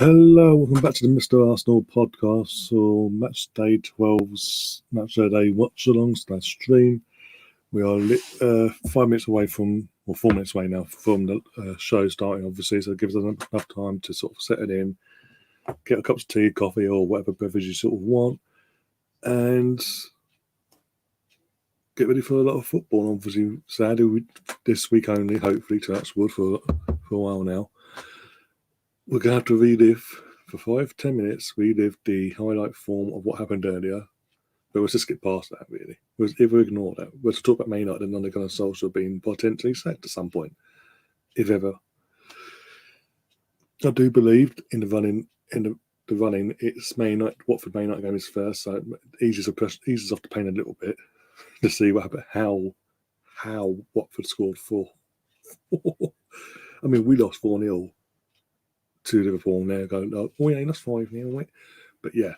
Hello, welcome back to the Mr. Arsenal podcast for match day 12's match day watchalong / stream. We are 5 minutes away from, or 4 minutes away now from the show starting, obviously, so it gives us enough time to sort of set it in, get a cup of tea, coffee, or whatever beverage you sort of want, and get ready for a lot of football. Obviously, sadly, this week only, hopefully, touch wood for a while now. We're going to have to relive, for 5-10 minutes, relive the highlight form of what happened earlier. But we'll just skip past that, really. If we ignore that, we'll talk about Man United and Ole Gunnar Solskjaer being potentially sacked at some point, if ever. I do believe in the running. It's Man United, Watford Man United game is first, so it eases off the pain a little bit to see what happened, how Watford scored 4. I mean, we lost 4-0. To Liverpool now going, oh yeah, you lost 5-0, wait. But yeah,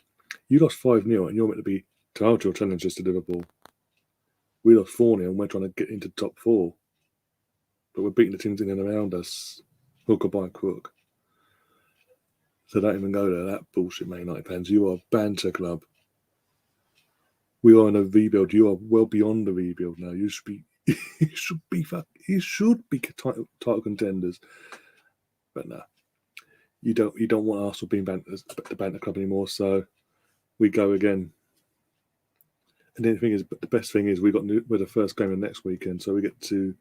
you lost 5-0 and you're meant to be title challengers to Liverpool. We lost 4-0 and we're trying to get into the top 4. But we're beating the teams in and around us, hook or by crook. So don't even go there, that bullshit, Man United fans. You are a banter club. We are in a rebuild. You are well beyond the rebuild now. You should be title contenders. But no. You don't want Arsenal being the banter club anymore, so we go again. And then the best thing is we're the first game of next weekend, so we get to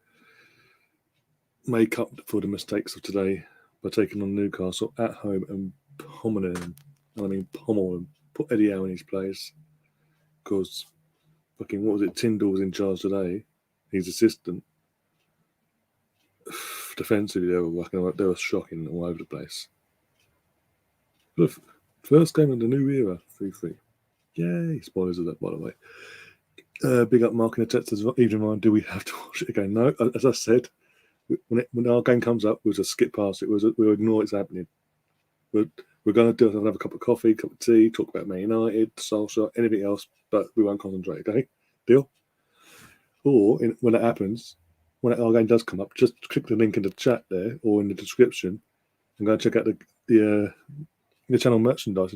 make up for the mistakes of today by taking on Newcastle at home and pummeling them. And I mean pummel them. Put Eddie Howe in his place, because fucking what was it? Tyndall was in charge today. His assistant. Defensively, they were shocking all over the place. The first game of the new era, 3-3. Yay! Spoilers of that, by the way. Big up Mark in the text as well. Even mind, do we have to watch it again? No, as I said, when our game comes up, we'll just skip past it. We'll ignore it's happening. We're going to do another cup of coffee, cup of tea, talk about Man United, Solskjaer, anything else, but we won't concentrate, okay? Deal? Or, when it happens, when our game does come up, just click the link in the chat there or in the description and go and check out the channel merchandise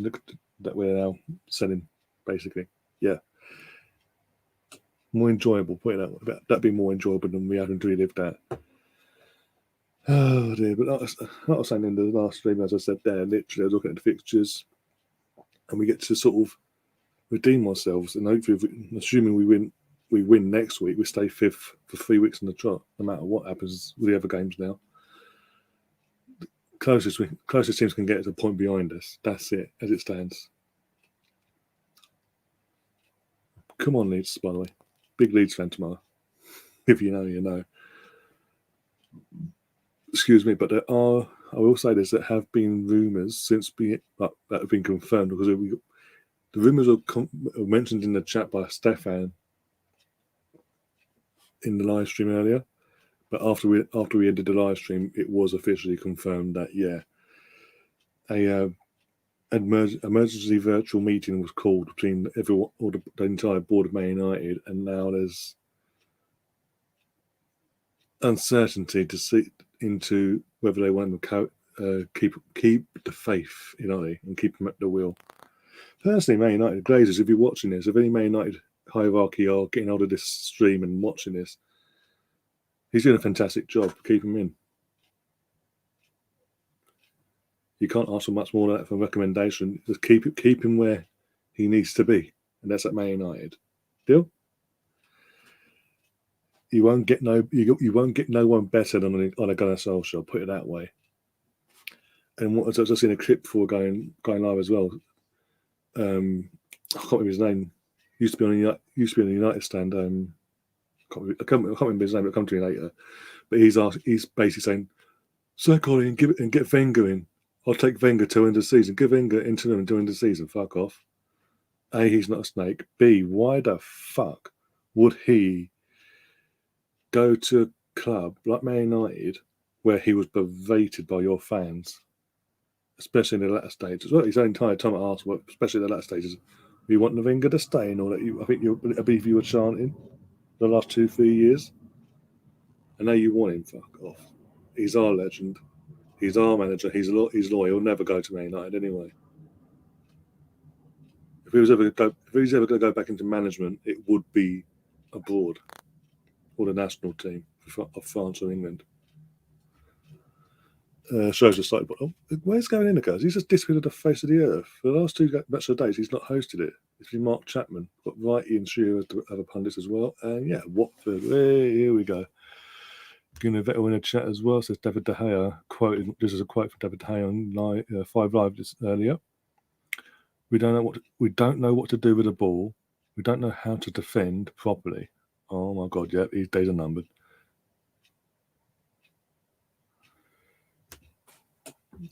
that we're now selling, basically. Yeah. More enjoyable, put it that way. That'd be more enjoyable than we having to relive that. Oh dear, but I was saying in the last stream, as I said there, literally I was looking at the fixtures and we get to sort of redeem ourselves, and hopefully, assuming we win next week, we stay 5th for 3 weeks in the trot, no matter what happens with the other games now. Closest teams can get is a point behind us. That's it, as it stands. Come on, Leeds, by the way. Big Leeds fan tomorrow. If you know, you know. Excuse me, but I will say this, there have been rumours that have been confirmed, because the rumours are mentioned in the chat by Stefan in the live stream earlier. But after we ended the live stream, it was officially confirmed that, yeah, an emergency virtual meeting was called between the entire board of Man United, and now there's uncertainty to see into whether they want to keep the faith in Ollie and keep him at the wheel. Personally, Man United Glazers, if you're watching this, if any Man United hierarchy are getting hold of this stream and watching this, he's doing a fantastic job. Keep him in. You can't ask for much more than that for a recommendation. Just keep him where he needs to be, and that's at Man United. Deal? You won't get no one better than Ole Gunnar Solskjaer. Put it that way. And what I was just seeing a clip before going live as well. I can't remember his name. Used to be on the United stand. I can't remember his name. It'll come to me later. But he's basically saying, "Sack Ollie and get Wenger in. I'll take Wenger till end of the season. Give Wenger interim until end of the season. Fuck off. A, he's not a snake. B, why the fuck would he go to a club like Man United where he was berated by your fans, especially in the latter stages? Well, his entire time at Arsenal, especially in the latter stages. You want Wenger to stay and all that? I believe you were chanting the last 2-3 years. And now you want him. Fuck off. He's our legend. He's our manager. He's loyal. He'll never go to Man United anyway. If he was ever going to go back into management, it would be abroad or the national team of France or England. Shows us like, where's going in, guys? He's just disappeared off the face of the earth. For the last 2 match of days, he's not hosted it. It's been Mark Chapman, got Righty and Shearer as the other pundits as well. And yeah, Watford. Hey, here we go. Gonna Vettel in a chat as well. Says David De Gea quoted. This is a quote from David De Gea on 5 Live just earlier. We don't know what to do with the ball. We don't know how to defend properly. Oh my God! Yeah, these days are numbered.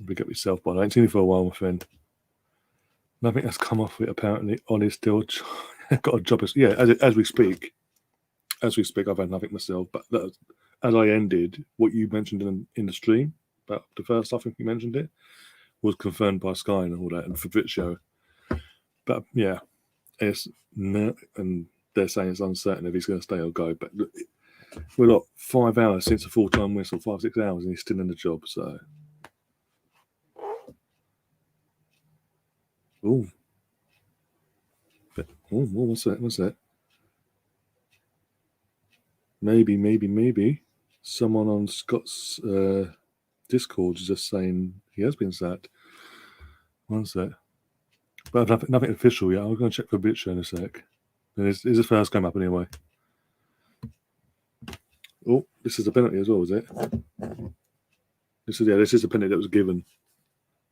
Big up yourself, by the way. I ain't seen you for a while, my friend. Nothing has come off it apparently. Ollie's still got a job. As we speak, I've had nothing myself. But as I ended, what you mentioned in the stream about the first, I think you mentioned it, was confirmed by Sky and all that, and Fabrizio. But yeah, and they're saying it's uncertain if he's going to stay or go. But we're not 5 hours since a full-time whistle, 5-6 hours, and he's still in the job. So. Oh, what's that? Maybe. Someone on Scott's Discord is just saying he has been sacked. One sec. But nothing official yet. I'm going to check for Bitcher in a sec. It's the first game up anyway. Oh, this is a penalty as well, is it? This is a penalty that was given.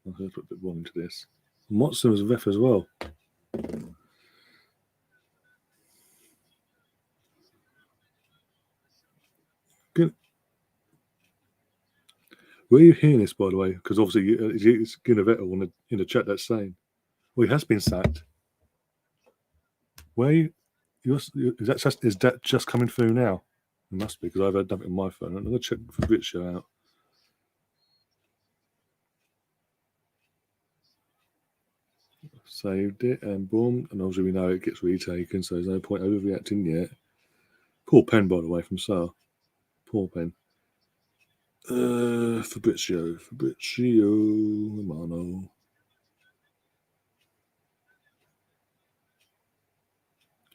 I'm going to put a bit wrong into this. Motd was a ref as well. Good. Where are you hearing this, by the way? Because obviously it's Vettel in the chat that's saying, well, he has been sacked. Where is that just coming through now? It must be, because I've had nothing on my phone. I'm going to check for Fabrizio out. Saved it, and boom. And obviously we know it gets retaken, so there's no point overreacting yet. Poor pen, by the way, from Sar. Poor pen. Fabrizio, Romano.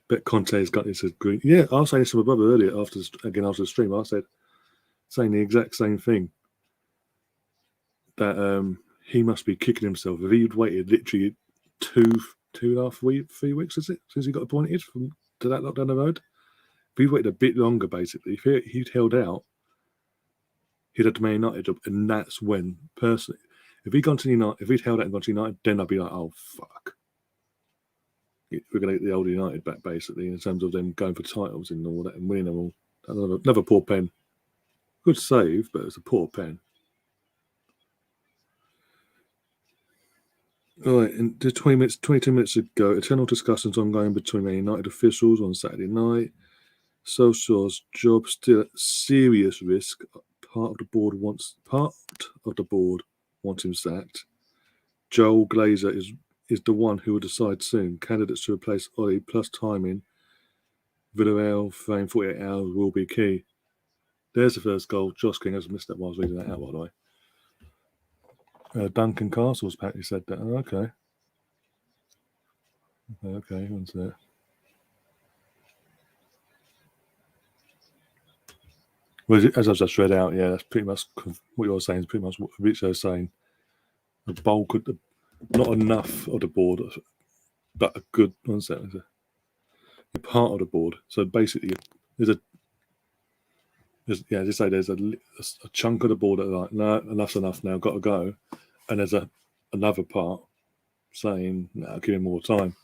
Bet Conte's got this as green. Yeah, I was saying this to my brother earlier after the stream. I said, saying the exact same thing. That he must be kicking himself if he'd waited literally 3 weeks, is it, since he got appointed to that lot down the road. If he'd waited a bit longer, basically, if he'd held out, he'd had the Man United job, and that's when, personally, if he'd held out and gone to United, then I'd be like, oh fuck, we're going to get the old United back, basically, in terms of them going for titles and all that and winning them all. Another poor pen. Good save, but it's a poor pen. All right, and 22 minutes ago, eternal discussions ongoing between Man United officials on Saturday night. Solskjaer's job still at serious risk. Part of the board wants him sacked. Joel Glazer is the one who will decide soon. Candidates to replace Ollie plus timing. Villarreal frame 48 hours will be key. There's the first goal. Josh King has missed that while I was reading that out, by the way. Duncan Castles apparently said that. Oh, okay. Okay, one's there. Well, as I've just read out, yeah, that's pretty much what you're saying. Is pretty much what Fabrizio's saying. The bulk, not enough of the board, but a good. What's that? A part of the board. So basically, there's a chunk of the board that are like, no, enough's enough now, got to go, and there's another part saying, no, give him more time.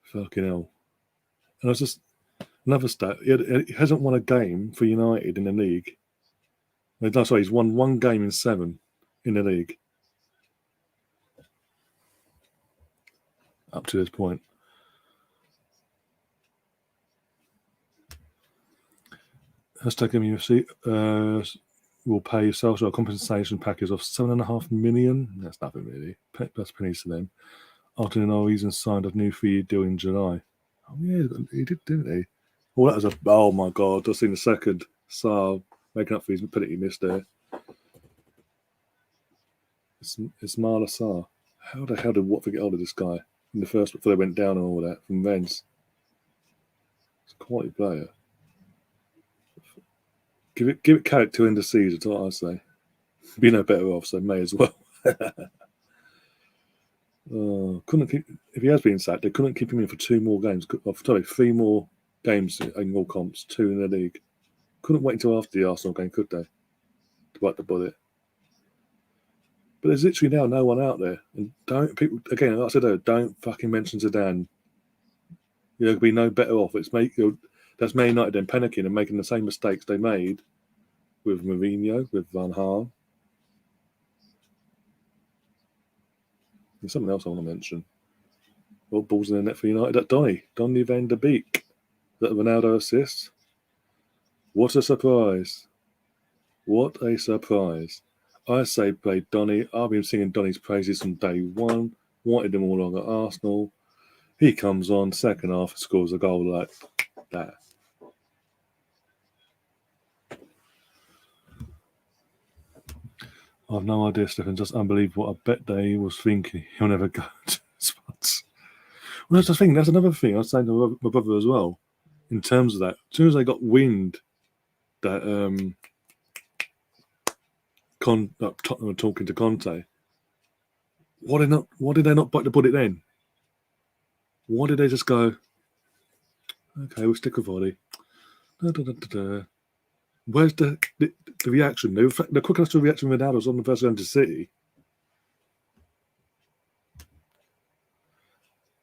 Fucking hell. And it's just another stat. He hasn't won a game for United in the league. No, sorry, he's won 1 game in 7 in the league up to this point. Hashtag MUFC will pay Solskjaer a compensation package of $7.5 million. That's nothing really. That's pennies to them. After the Norwegian signed a new 3-year deal in July. Oh yeah, he did, didn't he? Oh, that was oh my God! I've seen the second. So making up for his penalty missed there. It's Marlasar. How the hell did Watford get hold of this guy in the first before they went down and all that from Rennes? It's a quality player. Give it character in the season, that's what I say. Be no better off, so may as well. Couldn't keep, if he has been sacked, they couldn't keep him in for 2 more games. Sorry, 3 more games in all comps, 2 in the league. Couldn't wait until after the Arsenal game, could they? To bite the bullet. But there's literally now no one out there. And don't people again, like I said, don't fucking mention Zidane. You'll be no better off. That's Man United then panicking and making the same mistakes they made with Mourinho, with Van Gaal. There's something else I want to mention. Well, balls in the net for United at Donny van der Beek. That Ronaldo assist. What a surprise. What a surprise. I say play Donny. I've been singing Donny's praises from day one. Wanted him all along at Arsenal. He comes on, second half, scores a goal like that. I've no idea, Stefan. Just unbelievable. I bet they was thinking he'll never go to spots. Well, that's the thing. That's another thing I was saying to my brother as well. In terms of that, as soon as they got wind that Tottenham were talking to Conte, why did they not bite the bullet then? Why did they just go, okay, we'll stick with Vardy? Where's the reaction? They're quick enough to react to Ronaldo's on the first game to City.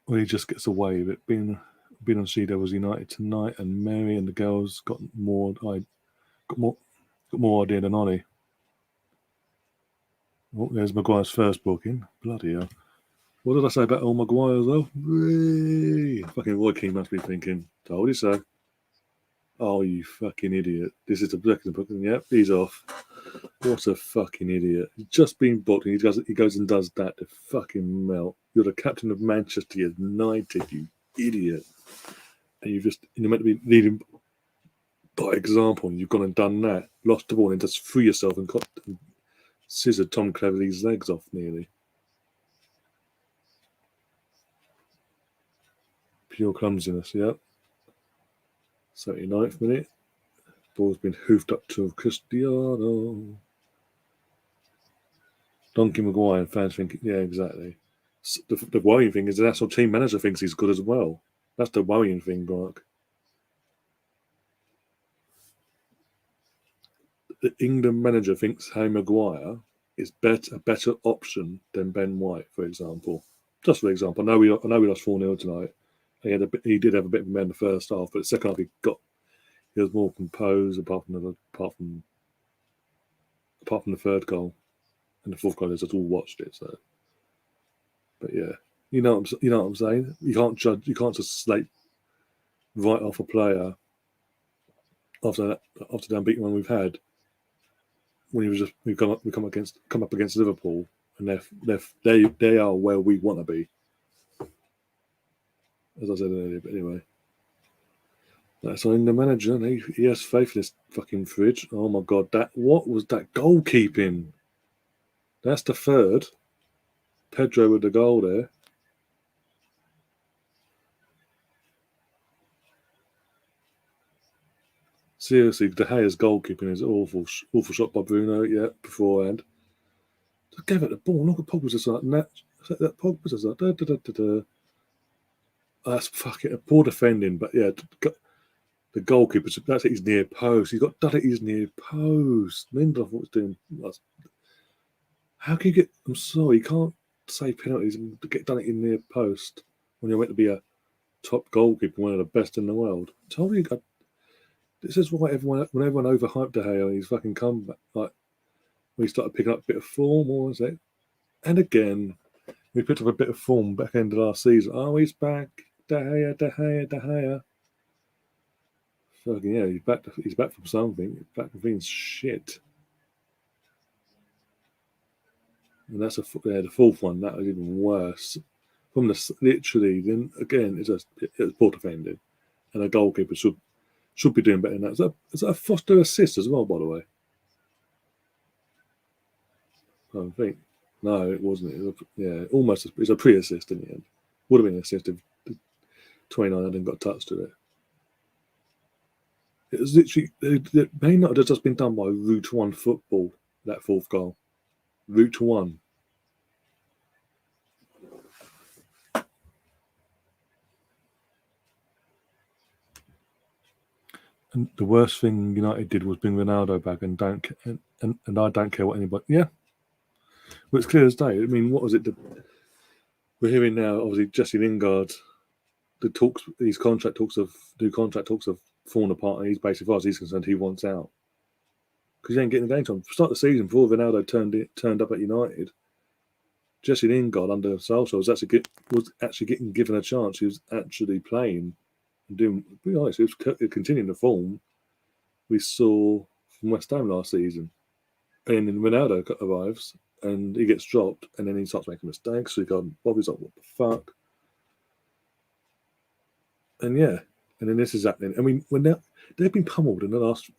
Or he just gets away with it. Being on Sheedo was United tonight, and Mary and the girls got more idea than Ollie. Oh, there's Maguire's first booking. Bloody hell. What did I say about old Maguire as well? Fucking Roy Keane must be thinking, told you so. Oh, you fucking idiot. This is the second booking. Yep, he's off. What a fucking idiot. He's just been booked and he goes and does that to fucking melt. You're the captain of Manchester United, you idiot. And you're meant to be leading by example, and you've gone and done that. Lost the ball and just threw yourself and scissored Tom Cleverley's legs off nearly. Pure clumsiness, yep. 79th minute. Ball's been hoofed up to Cristiano. Donkey Maguire and fans think, yeah, exactly. The worrying thing is the national team manager thinks he's good as well. That's the worrying thing, Mark. The England manager thinks Harry Maguire is a better option than Ben White, for example. Just for example, I know we lost 4-0 tonight. He did have a bit of a man in the first half, but the second half he was more composed apart from the third goal. And the fourth goal, I just all watched it. So, but yeah, you know what I'm saying. You can't just slate right off a player after the unbeaten one we've had. When we come up against Liverpool, and they are where we want to be. As I said earlier, but anyway, that's on the manager. And he has faith in this fucking fridge. Oh my god, what was that goalkeeping? That's the third. Pedro with the goal there. Seriously, De Gea's goalkeeping is awful. Awful shot by Bruno, yeah, beforehand. Just gave it the ball. Look at Pogba's just like that. Pogba's just like that's fucking poor defending, but yeah, the goalkeeper, that's at his near post. He's got done at his near post. Lindelof was doing. How can you get? I'm sorry, you can't save penalties and get done at your near post when you're meant to be a top goalkeeper, one of the best in the world. I told you, this is why when everyone overhyped De Gea on his fucking comeback, like when he started picking up a bit of form, or was it? And again, we picked up a bit of form back end of last season. Oh, he's back. De Gea. Fucking yeah, he's back from something. Back from being shit. And that's the fourth one. That was even worse. From then again, it's poor defending, and a goalkeeper should be doing better than that. Is that a Foster assist as well, by the way? I don't think. No, it wasn't. It was almost. It was a pre-assist in the end. Would have been an assist if 29 hadn't got touched to it. It was literally. It may not have just been done by Route 1 football. That fourth goal, Route 1. And the worst thing United did was bring Ronaldo back, and I don't care what anybody. Yeah, well, it's clear as day. I mean, what was it? We're hearing now, obviously, Jesse Lingard. The talks, these new contract talks have fallen apart, and he's basically, as far as he's concerned, he wants out because he ain't getting the game time. Start the season before Ronaldo turned up at United. Jesse Lingard under Solskjaer was actually getting given a chance. He was actually playing and doing. To be honest, he was continuing the form we saw from West Ham last season. And then Ronaldo arrives and he gets dropped, and then he starts making mistakes. So Bobby's like, "What the fuck?" And yeah, and then this is happening. I mean, when they've been pummeled in the last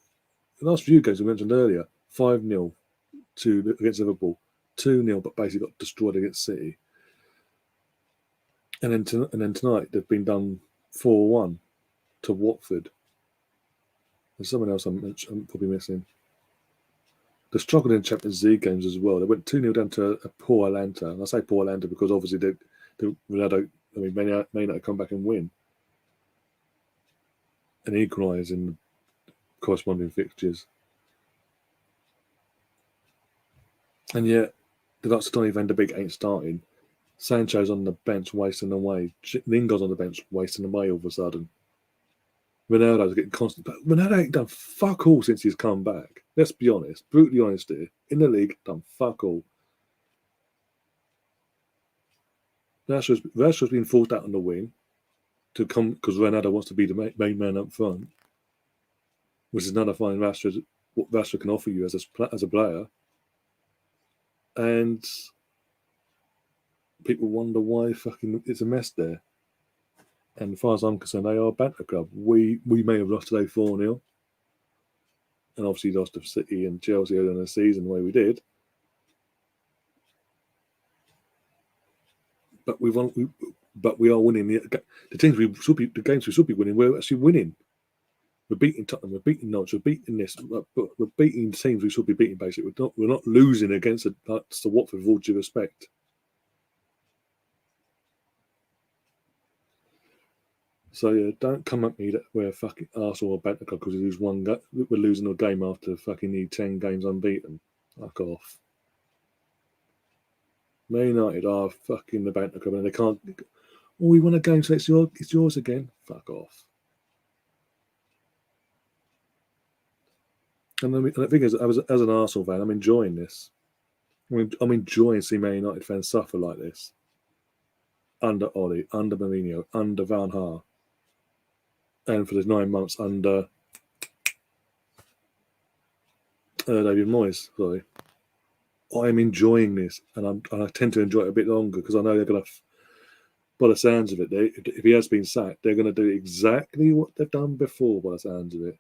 few games we mentioned earlier, 5-0 against Liverpool, 2-0, but basically got destroyed against City. And then tonight they've been done 4-1 to Watford. There's someone else I'm probably missing. They struggled in Champions League games as well. They went 2-0 down to a poor Atlanta. And I say poor Atlanta because obviously Ronaldo, may not come back and win and equalise in the corresponding fixtures. And yet, the likes of Donny van de Beek ain't starting. Sancho's on the bench wasting away. Lingard's on the bench wasting away all of a sudden. Ronaldo's getting constant. But Ronaldo ain't done fuck all since he's come back. Let's be honest. Brutally honest here. In the league, done fuck all. Rashford's been forced out on the wing to come because Ronaldo wants to be the main man up front, which is nullifying what Rashford can offer you as a player. And people wonder why fucking it's a mess there. And as far as I'm concerned, they are a banter club. We may have lost today 4-0. And obviously lost to City and Chelsea earlier in the season the way we did. But we are winning the games we should be winning. We're actually winning. We're beating Tottenham. We're beating Norwich. We're beating this. But we're beating teams we should be beating. Basically, we're not losing against the Watford with all due respect. So yeah, don't come at me that we're fucking Arsenal or banter club because we're losing a game after fucking need 10 games unbeaten. Fuck off. Man United are fucking the banter club and they can't. Oh, we won a game, so it's yours again. Fuck off. And the thing is, as an Arsenal fan, I'm enjoying this. I'm enjoying seeing Man United fans suffer like this. Under Ollie, under Mourinho, under Van Gaal. And for the 9 months under David Moyes, sorry. I'm enjoying this, and I tend to enjoy it a bit longer because I know they're going to, by the sounds of it, if he has been sacked, they're going to do exactly what they've done before, by the sounds of it.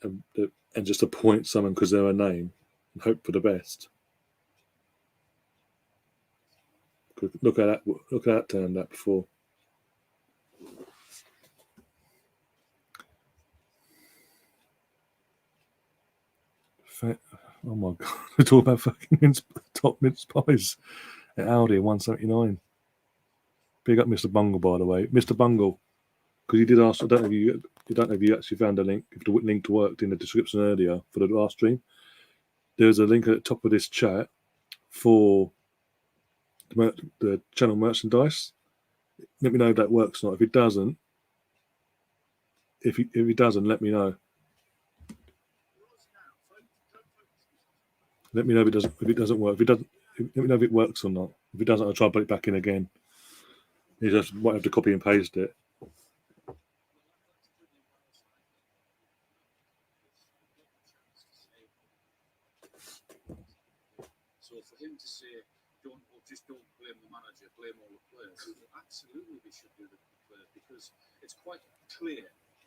And just appoint someone because they're a name and hope for the best. Look at that turned out before. Oh my god, we're talking about fucking top mince pies at Aldi 179. Big up Mr. Bungle, by the way. Mr. Bungle, because you did ask, I don't know if you actually found a link, if the link worked in the description earlier for the last stream. There's a link at the top of this chat for the channel merchandise. Let me know if that works or not. If it doesn't, let me know. Let me know if it doesn't work. Let me know if it works or not. If it doesn't, I'll try and put it back in again. You just might have to copy and paste it. So for him to say, don't blame the manager, blame all the players, absolutely we should do the players because it's quite clear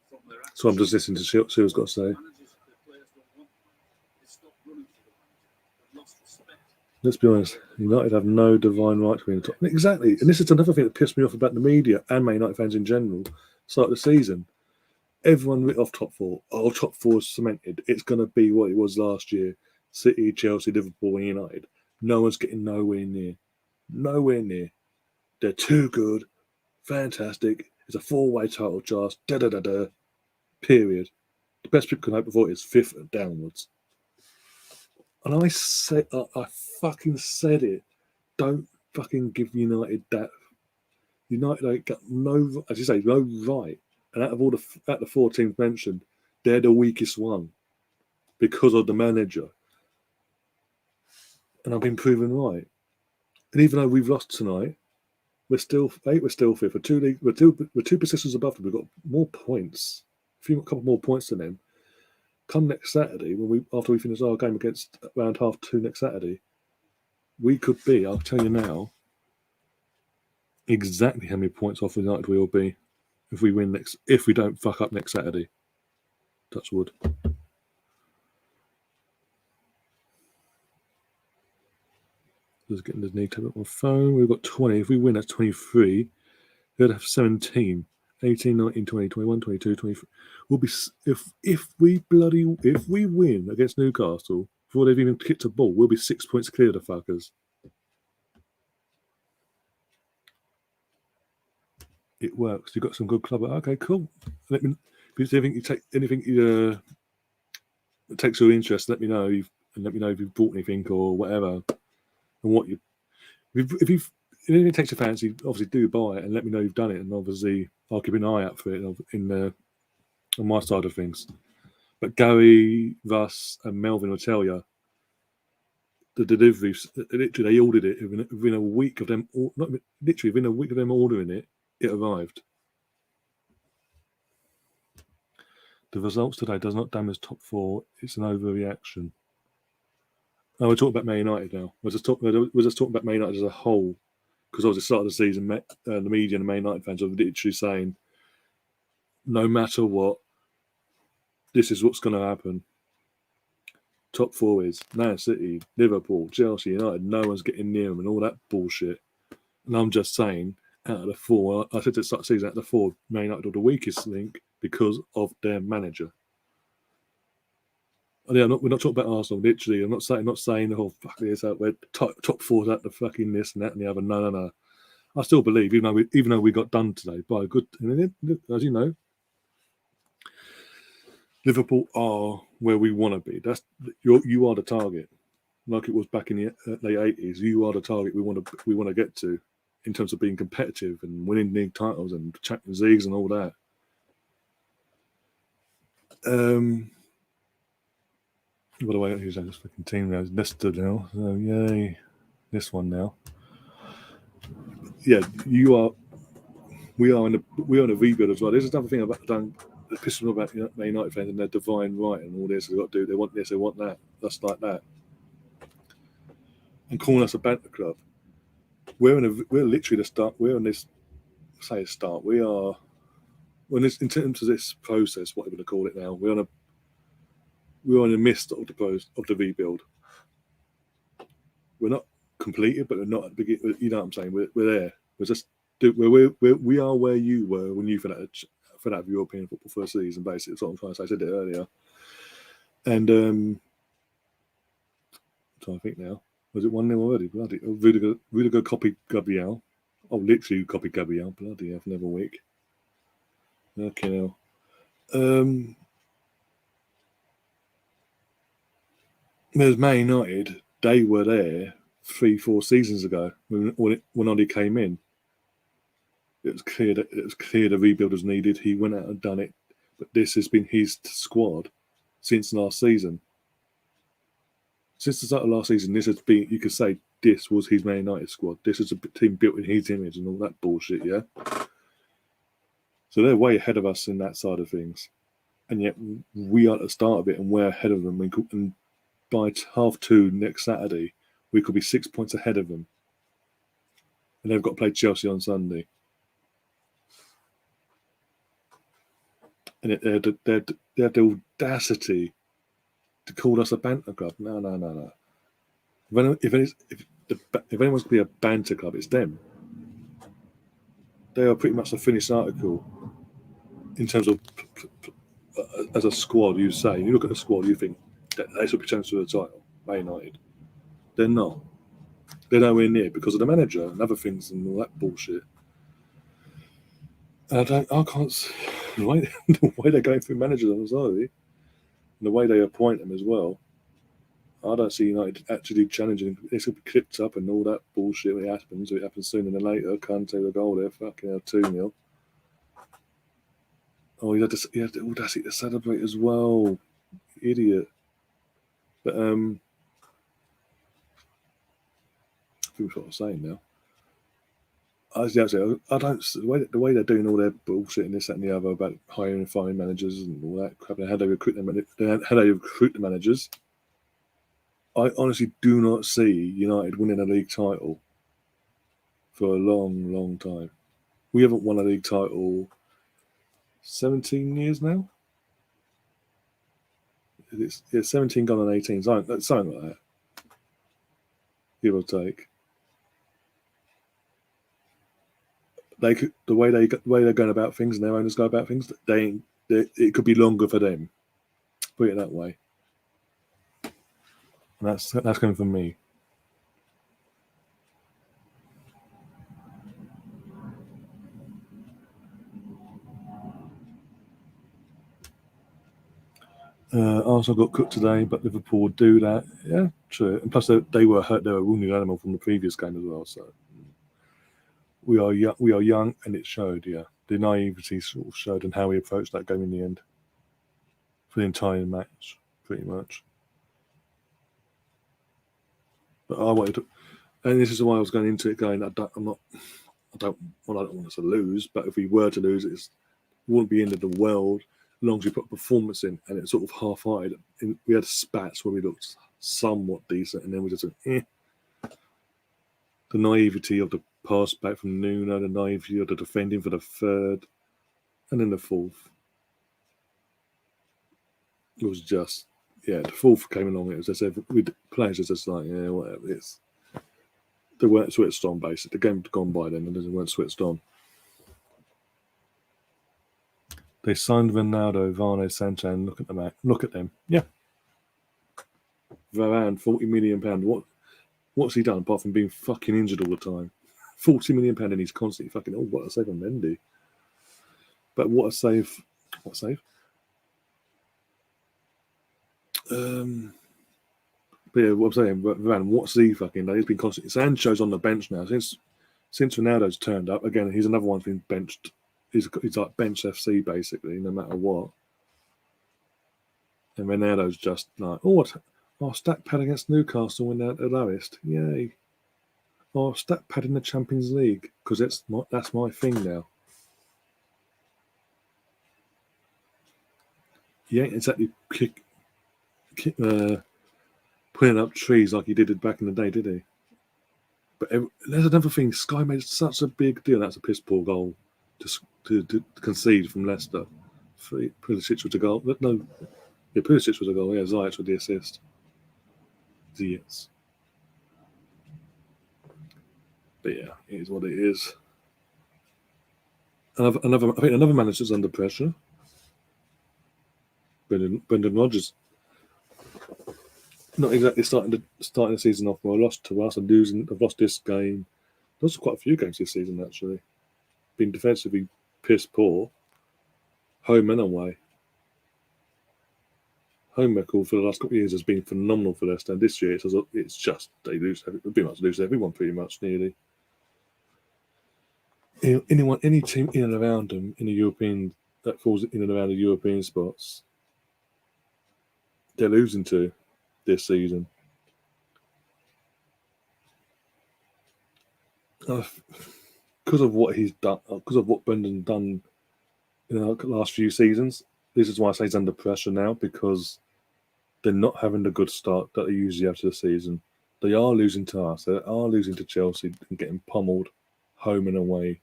from their actions. So I'm just listening to see what Sue's got to say. The players don't want the manager. They stopped running for the manager. They've lost respect. Let's be honest. United have no divine right to be in the top. Exactly. And this is another thing that pissed me off about the media and Man United fans in general. Start of the season. Everyone writ off top four. Oh, top four is cemented. It's going to be what it was last year. City, Chelsea, Liverpool, and United. No one's getting nowhere near. Nowhere near. They're too good. Fantastic. It's a four-way title chance. Da-da-da-da. Period. The best people can hope for is fifth and downwards. And I fucking said it. Don't fucking give United that. United ain't got no, as you say, no right. And out of the four teams mentioned, they're the weakest one because of the manager. And I've been proven right. And even though we've lost tonight, we're still fifth. We're two positions above them. We've got more points. A couple more points than them. Come next Saturday, after we finish our game against around 2:30 next Saturday, we could be, I'll tell you now, exactly how many points off United we will be if we don't fuck up next Saturday. Touch wood. Just getting the need to have it on my phone. We've got 20. If we win, that's 23. We'd have 17. 18, 19, 20, 21, 22, 23. We'll be if we win against Newcastle before they've even kicked a ball, we'll be 6 points clear of the fuckers. It works. You've got some good club. Okay, cool. Let me. If you take anything that takes your interest, let me know. Let me know if you've bought anything or whatever, and what you. If anything takes your fancy, obviously do buy it and let me know you've done it. And obviously, I'll keep an eye out for it on my side of things. But Gary, Russ, and Melvin will tell you the deliveries. Literally, they ordered it within a week of them. Within a week of them ordering it, it arrived. The results today does not damage top four. It's an overreaction. Oh, we're talking about Man United now. We're just talking about Man United as a whole. Because obviously, the start of the season, the media and the Man United fans are literally saying, no matter what, this is what's going to happen. Top four is Man City, Liverpool, Chelsea, United. No one's getting near them and all that bullshit. And I'm just saying, out of the four, I said to start the season, out of the four, Man United are the weakest link because of their manager. Yeah, we're not talking about Arsenal. Literally, I'm not saying oh fuck this out. We're top four's out the fucking this and that and the other. No. I still believe, even though we got done today by a good, as you know, Liverpool are where we want to be. You are the target, like it was back in the late 80s. You are the target we want to get to, in terms of being competitive and winning league titles and Champions Leagues and all that. By the way, who's on this fucking team now? It's Leicester now. So yay, this one now. Yeah, we are in a rebuild as well. There's another thing that pisses me about Man United fans and their divine right and all this. They've got to do. They want this. They want that. That's like that. And calling us a banter club. We're literally the start. We're on this. Say a start. We are. When this, in terms of this process, whatever to call it now, we're in the midst of the rebuild. We're not completed, but we're not at the beginning. You know what I'm saying? We're there. We are where you were when you fell out of European football first season. Basically, that's what I'm trying to say. I said it earlier. And so I think now, was it 1-0 already? Bloody Rudiger copied Gabriel. Oh, literally copied Gabriel. Bloody hell, another week. Okay, now. There's Man United. They were there 3-4 seasons ago when Ollie came in. It was clear the rebuild was needed. He went out and done it, but this has been his squad since last season. Since the start of last season, this has been. You could say this was his Man United squad. This is a team built in his image and all that bullshit. Yeah. So they're way ahead of us in that side of things, and yet we are at the start of it, and we're ahead of them. And by 2:30 next Saturday, we could be 6 points ahead of them, and they've got to play Chelsea on Sunday. And they have the audacity to call us a banter club. No. If anyone's going to be a banter club, it's them. They are pretty much the finished article in terms of as a squad. You look at the squad, you think that they should be challenging for the title. Man United, they're not. They're nowhere near because of the manager and other things and all that bullshit. And I can't see the way they're going through managers as well, and the way they appoint them as well. I don't see United actually challenging. It's going to be clipped up and all that bullshit when it happens. It happens sooner than later. Can't take the goal there. Fucking hell, 2-0. Oh, he had the audacity to celebrate as well. Idiot. But I think what I'm saying now. I don't. The way they're doing all their bullshit and this, that, and the other about hiring and firing managers and all that crap, and how they recruit the managers. I honestly do not see United winning a league title for a long, long time. We haven't won a league title 17 years now. It's 17 gone on 18, something like that. Give or take. The way they're going about things and their owners go about things, it could be longer for them. Put it that way. And that's coming from me. Arsenal got cooked today, but Liverpool do that. Yeah, true. And plus, they were hurt. They were a wounded animal from the previous game as well. So we are young, and it showed. Yeah, the naivety sort of showed, and how we approached that game in the end for the entire match, pretty much. But I wanted to, and this is why I was going into it, going, I don't want us to lose, but if we were to lose, it wouldn't be the end of the world. As long as we put a performance in, and it's sort of half-hearted. We had spats where we looked somewhat decent, and then we just went, The naivety of the pass back from Nuno, the naivety of the defending for the third, and then the fourth. It was just, the fourth came along. It was as if players are just like, whatever. They weren't switched on, basically. The game had gone by then, and they weren't switched on. They signed Ronaldo, Varane, Sancho, and look at them. Yeah. Varane, £40 million. What's he done apart from being fucking injured all the time? £40 million, and he's constantly fucking. Oh, what a save on Mendy! But what a save! What save? But yeah, what I'm saying, Varane, what's he fucking done? He's been constantly. Sancho's on the bench now since Ronaldo's turned up. Again, he's another one who's been benched. He's like bench FC basically, no matter what. And Ronaldo's just like, stat pad against Newcastle when they're at the lowest. Yay. Stat pad in the Champions League, because that's my thing now. He ain't exactly putting up trees like he did back in the day, did he? But there's another thing. Sky made such a big deal. That's a piss poor goal to concede from Leicester. Pulisic with a goal. No, Pulisic was a goal. Yeah, Ziyech with the assist. Yes. But yeah, it is what it is. I think another manager's under pressure. Brendan Rodgers. Not exactly starting the season off well. Lost to us and losing. I've lost this game. Lost quite a few games this season actually. Been defensively piss poor. Home and away. Home record for the last couple of years has been phenomenal for Leicester. And this year it's just they lose. Pretty much lose everyone pretty much nearly. Any team in and around them in the European that falls in and around the European spots, they're losing to this season. Because of what he's done, because of what Brendan's done in the last few seasons, this is why I say he's under pressure now, because they're not having the good start that they usually have to the season. They are losing to us. They are losing to Chelsea and getting pummeled home and away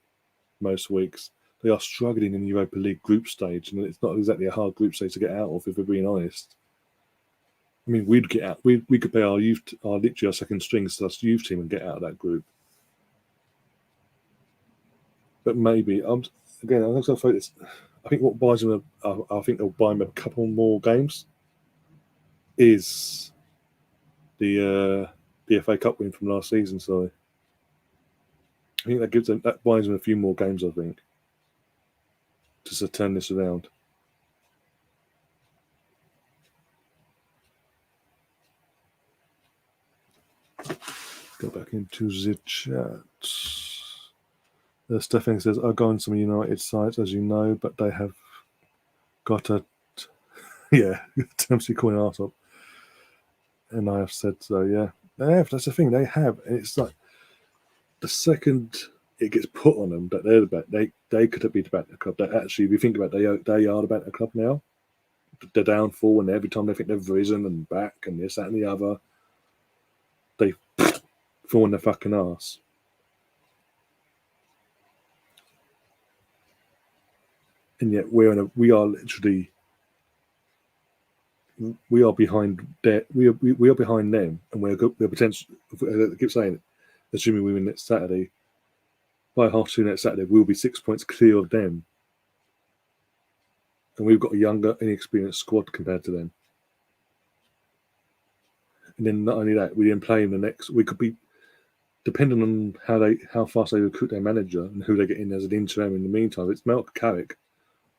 most weeks. They are struggling in the Europa League group stage, and it's not exactly a hard group stage to get out of, if we're being honest. I mean, we'd get out. We could play our literally our second string slash youth team and get out of that group. But maybe again, I'm going to focus. I think what buys them, I think they'll buy them a couple more games. Is the FA Cup win from last season? So I think that buys them a few more games. I think to turn this around. Go back into the chat. Stefan says, "I go on some United sites, as you know, but they have got a termsy calling art up." And I have said so. Yeah, they have. That's the thing. They have. And it's like the second it gets put on them that they're the back, they could be the banter club. That actually, if you think about it, they are the banter club now. The downfall, and every time they think they've risen and back and this, that, and the other, they fall in their fucking arse. And yet we are behind we are behind them, and we're potentially. I keep saying it. Assuming we win next Saturday, by 2:30 next Saturday, we'll be 6 points clear of them, and we've got a younger, inexperienced squad compared to them. And then not only that, we then play in the next. We could be, depending on how fast they recruit their manager and who they get in as an interim. In the meantime, it's Malcolm Carrick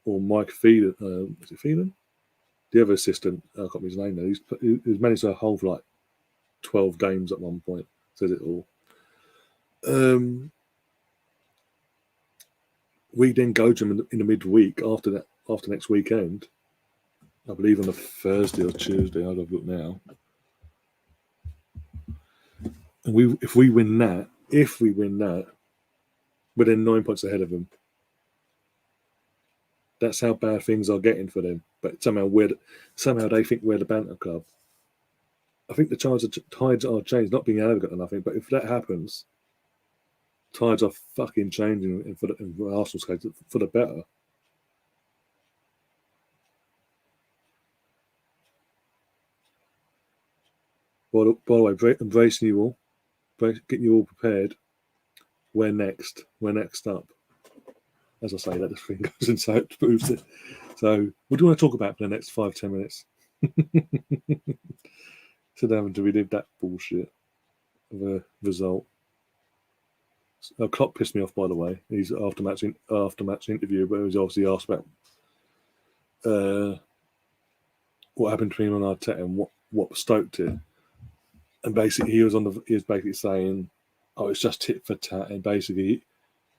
or Mike Phelan. Is it Phelan? The other assistant, I can't remember his name now. He's managed to hold for like 12 games at one point. Says it all. We then go to them in the midweek after next weekend. I believe on a Thursday or Tuesday. I'll have a look now. And if we win that, we're then 9 points ahead of them. That's how bad things are getting for them. But somehow they think we're the banter club. I think the tides are changed, not being arrogant or nothing. But if that happens, tides are fucking changing for Arsenal's case for the better. By the way, embracing you all, getting you all prepared. We're next up. As I say, that the thing goes inside it proves it. So, what do you want to talk about for the next 5-10 minutes? Sit down and relive that bullshit of a result. Klopp pissed me off, by the way. He's after match interview, but he was obviously asked about what happened between him and Arteta and what stoked it. And basically, he was basically saying, "Oh, it's just tit for tat." And basically,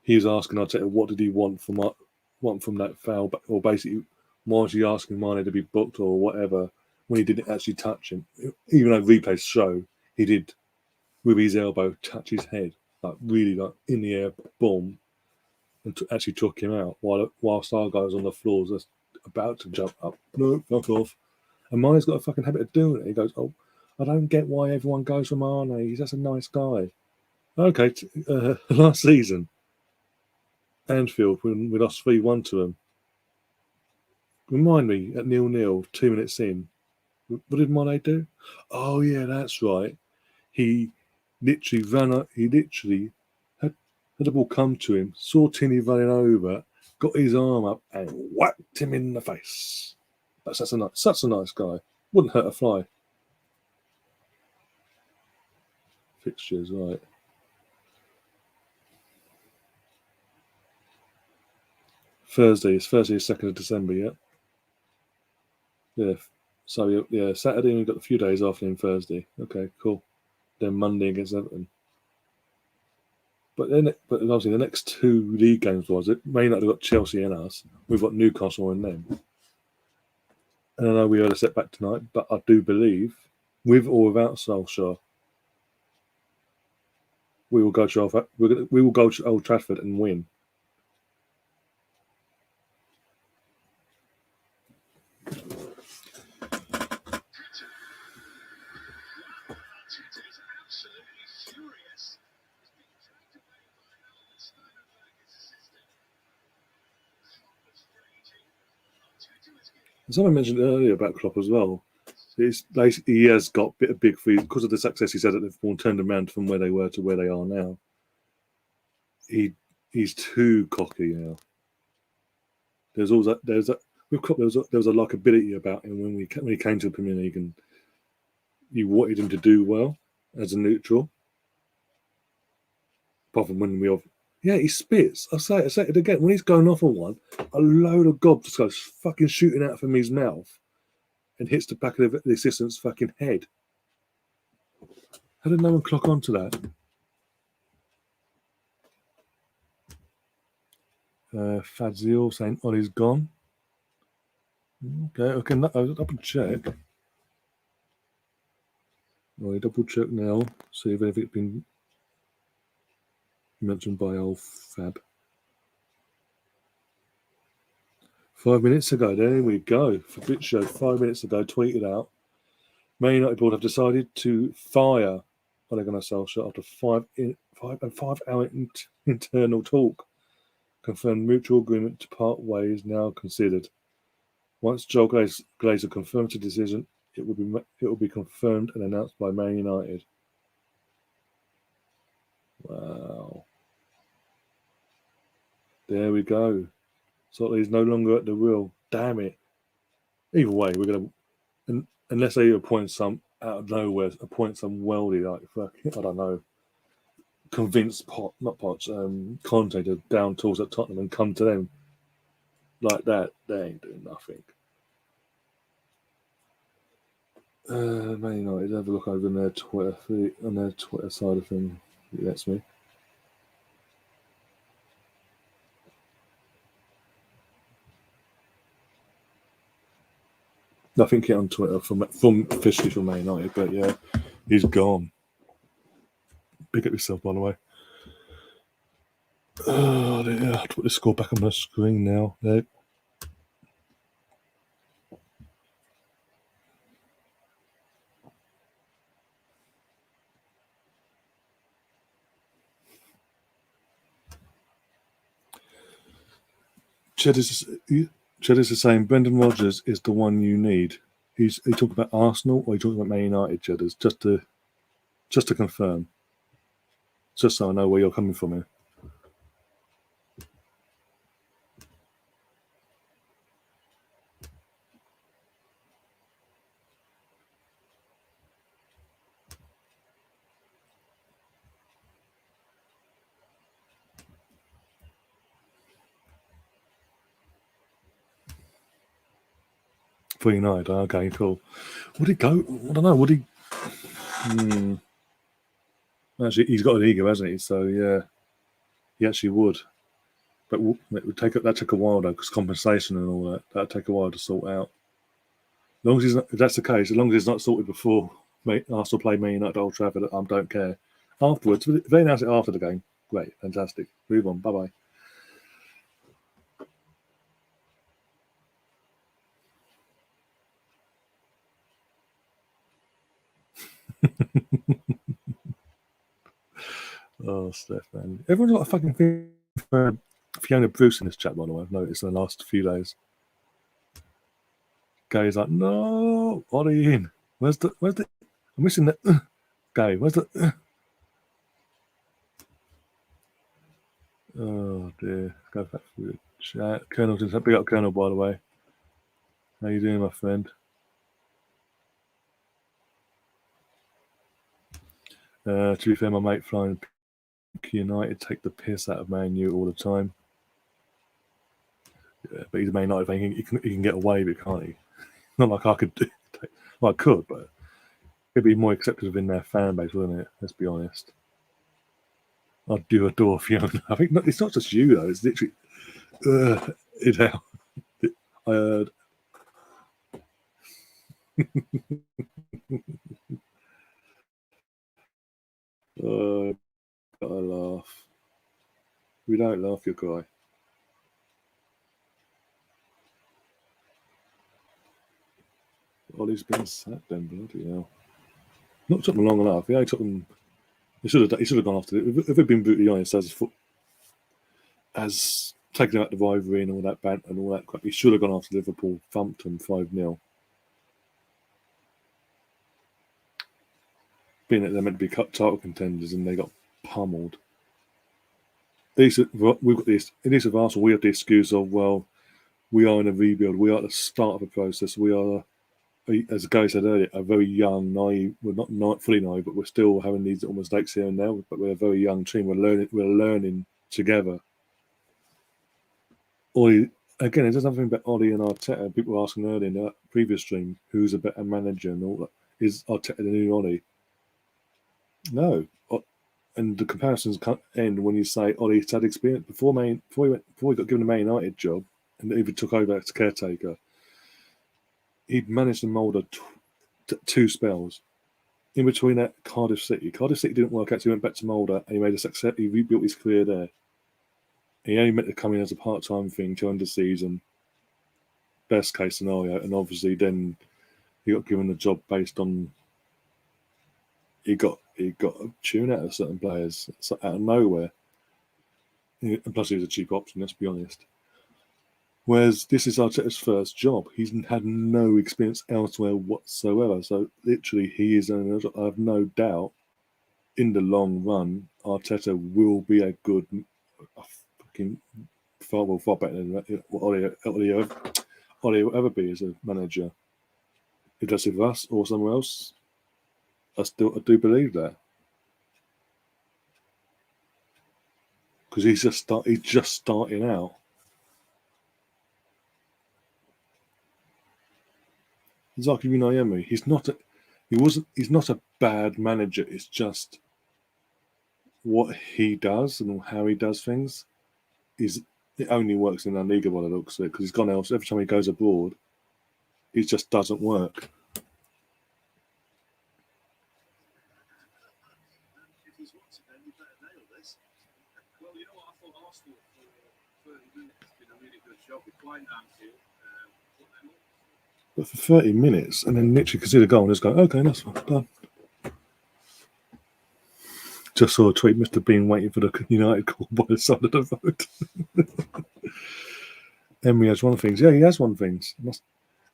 he was asking Arteta, "What did he want from that foul?" Or basically, why was he asking Mane to be booked or whatever when he didn't actually touch him? Even though replays show he did with his elbow touch his head, like really, like in the air, boom, and actually took him out. Whilst our guy was on the floor, just about to jump up. No, fuck off. And Mane's got a fucking habit of doing it. He goes, "Oh, I don't get why everyone goes for Mane. He's just a nice guy." Okay, last season, Anfield, when we lost 3-1 to them. Remind me, at 0-0, 2 minutes in, what did Mane do? Oh yeah, that's right. He literally ran up. He literally had the ball come to him, saw Tierney running over, got his arm up and whacked him in the face. That's such a nice guy. Wouldn't hurt a fly. Fixtures, right. Thursday, 2nd of December, yeah? Yeah. So, yeah, Saturday, we've got a few days after and Thursday. Okay, cool. Then Monday against Everton. But obviously the next 2 league games it may not have got Chelsea and us. We've got Newcastle and them. And I know we had a setback tonight, but I do believe, with or without Solskjaer, we will go to Old Trafford and win. Someone mentioned earlier about Klopp as well. He has got a big feet because of the success he's had at Liverpool and turned around from where they were to where they are now. He's too cocky now. There was a likability about him when he came to the Premier League, and you wanted him to do well as a neutral. Apart from when he spits. I say it again. When he's going off on one, a load of gob just goes fucking shooting out from his mouth and hits the back of the assistant's fucking head. How did no one clock on to that? Fadzil saying Ollie's gone. Okay, I'll double check. I'll double check now, see if anything's been mentioned by old Fab. 5 minutes ago, there we go. Fabrizio, 5 minutes ago, tweeted out, Man United board have decided to fire Ole Gunnar Solskjaer after 5 hour internal talk. Confirmed mutual agreement to part ways now considered. Once Joel Glazer confirms the decision, it will be confirmed and announced by Man United. Wow. There we go. So he's no longer at the wheel. Damn it. Either way, we're going to, unless they appoint some out of nowhere, appoint some worldly, like, I don't know, convince Conte to down tools at Tottenham and come to them like that, they ain't doing nothing. Man United, have a look over on their Twitter side of things. That's me. Nothing yet on Twitter from officially from Man United, but yeah, he's gone. Pick up yourself, by the way. Oh dear, I'll put the score back on the screen now. There. Cheddar's the same. Brendan Rodgers is the one you need. Are you talking about Arsenal or are you talking about Man United, Cheddar's? Just to confirm. Just so I know where you're coming from here. For United, okay, cool. Would he go? I don't know. Would he? Actually, he's got an ego, hasn't he? So yeah, he actually would. But that took a while though, because compensation and all that'd take a while to sort out. As long as if that's the case, as long as it's not sorted before Arsenal play Man United at Old Trafford, I don't care. Afterwards, if they announce it after the game, great, fantastic. Move on, bye-bye. Oh, Steph, man. Everyone's got a fucking thing for Fiona Bruce in this chat, by the way. I've noticed in the last few days. Guy's like, no, what are you in? Where's the I'm missing the guy. Where's the Oh dear. Go back through the chat. Colonel, just big up Colonel, by the way. How you doing, my friend? To be fair, my mate flying United take the piss out of Man U all the time. Yeah, but he's a Man United fan. He can get away with it, can't he? Not like I could do. Well, I could, but it'd be more accepted within their fan base, wouldn't it? Let's be honest. I do adore Fiona. I think it's not just you though. It's literally it out. I heard. Gotta laugh. We don't laugh, you cry. Ollie's been sacked then, bloody hell. Not took them long enough. Yeah, he took them. He should have gone after it. If they'd been brutally honest, as taking out the rivalry and all that bant and all that crap, he should have gone after Liverpool, thumped them 5-0. being that they're meant to be title contenders and they got pummeled. We've got this. In this of Arsenal, we have the excuse of, well, we are in a rebuild. We are at the start of a process. We are, as Gary said earlier, a very young, naive. We're not fully naive, but we're still having these little mistakes here and there. But we're a very young team. We're learning together. Ollie, again, there's nothing about Ollie and Arteta. People were asking earlier in the previous stream who's a better manager and all that. Is Arteta the new Ollie? No. And the comparisons end when you say Ollie's had experience before he got given the Man United job and even took over as caretaker. He'd managed the Motd 2 spells. In between that, Cardiff City didn't work out, so he went back to Motd and he made a success. He rebuilt his career there. He only meant to come in as a part-time thing to end the season, best case scenario, and obviously then he got given the job based on he got a tune out of certain players out of nowhere, and plus he was a cheap option. Let's be honest. Whereas this is Arteta's first job, he's had no experience elsewhere whatsoever. So literally, he is. I have no doubt, in the long run, Arteta will be a good. Far better than what Ollie will ever be as a manager. If that's with us or somewhere else, I do believe that, because he's just starting out. Zaki Unayemi, he's not a bad manager. It's just what he does and how he does things it only works in La Liga by the looks of it, because he's gone else. Every time he goes abroad, it just doesn't work. If he's watching, then you better nail this. Well, you know what? I thought Arsenal for 30 minutes did a really good job with Blind Anfield. But for 30 minutes, and then literally concede a goal and just go, okay, that's fine, done. Just saw a tweet, Mr. Bean waiting for the United call by the side of the road. Emery has won things. Yeah, he has won things. And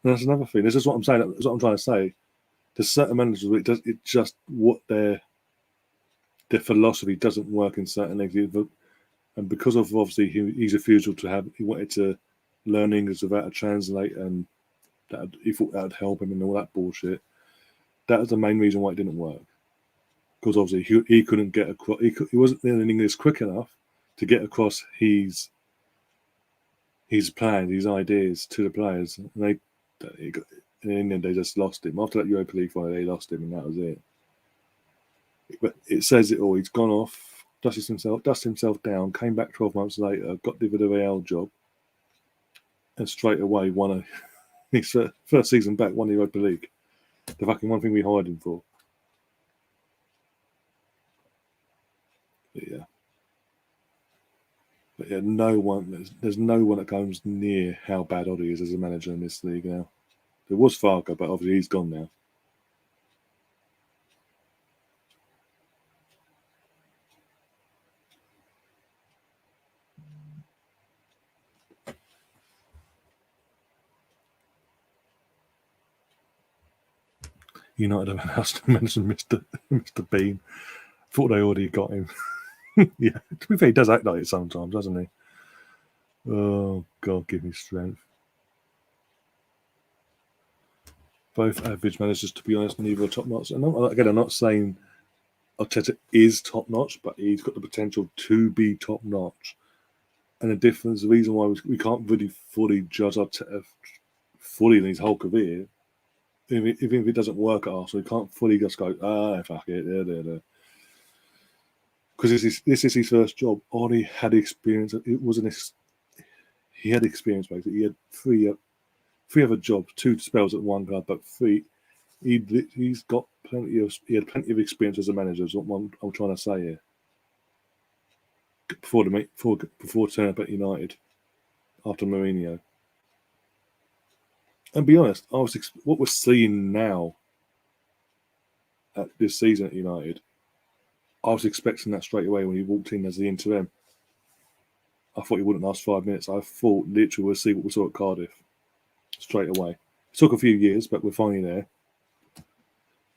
that's another thing. This is what I'm saying. That's what I'm trying to say. There's certain managers where it just what their philosophy doesn't work in certain things. And because of obviously his refusal he wanted to learn English without a translator, and he thought that would help him and all that bullshit. That was the main reason why it didn't work. Because obviously he couldn't get across. He wasn't learning English quick enough to get across his plans, his ideas to the players. And in the end, they just lost him. After that Europa League final, they lost him, and that was it. But it says it all. He's gone off, dusted himself down, came back 12 months later, got the Villarreal job, and straight away won his first season back, won the Europa League. The fucking one thing we hired him for. But yeah, there's no one that comes near how bad Oddie is as a manager in this league now. There was Farker, but obviously he's gone now. United have announced to mention Mr. Bean. Thought they already got him. Yeah, to be fair, he does act like it sometimes, doesn't he? Oh, God, give me strength. Both average managers, to be honest, neither are top notch. And again, I'm not saying Arteta is top notch, but he's got the potential to be top notch. And the reason why we can't really fully judge Arteta fully in his whole career, if it doesn't work at Arsenal, we can't fully just go, fuck it, there. Because this is his first job. Ollie had experience. He had experience basically. He had three other jobs, 2 spells at one club, but 3. He's got plenty of. He had plenty of experience as a manager. Is what I'm trying to say here. Before turning up at United, after Mourinho. And be honest, what we're seeing now at this season at United, I was expecting that straight away when he walked in as the interim. I thought he wouldn't last 5 minutes. I thought literally we'll see what we saw at Cardiff straight away. It took a few years, but we're finally there.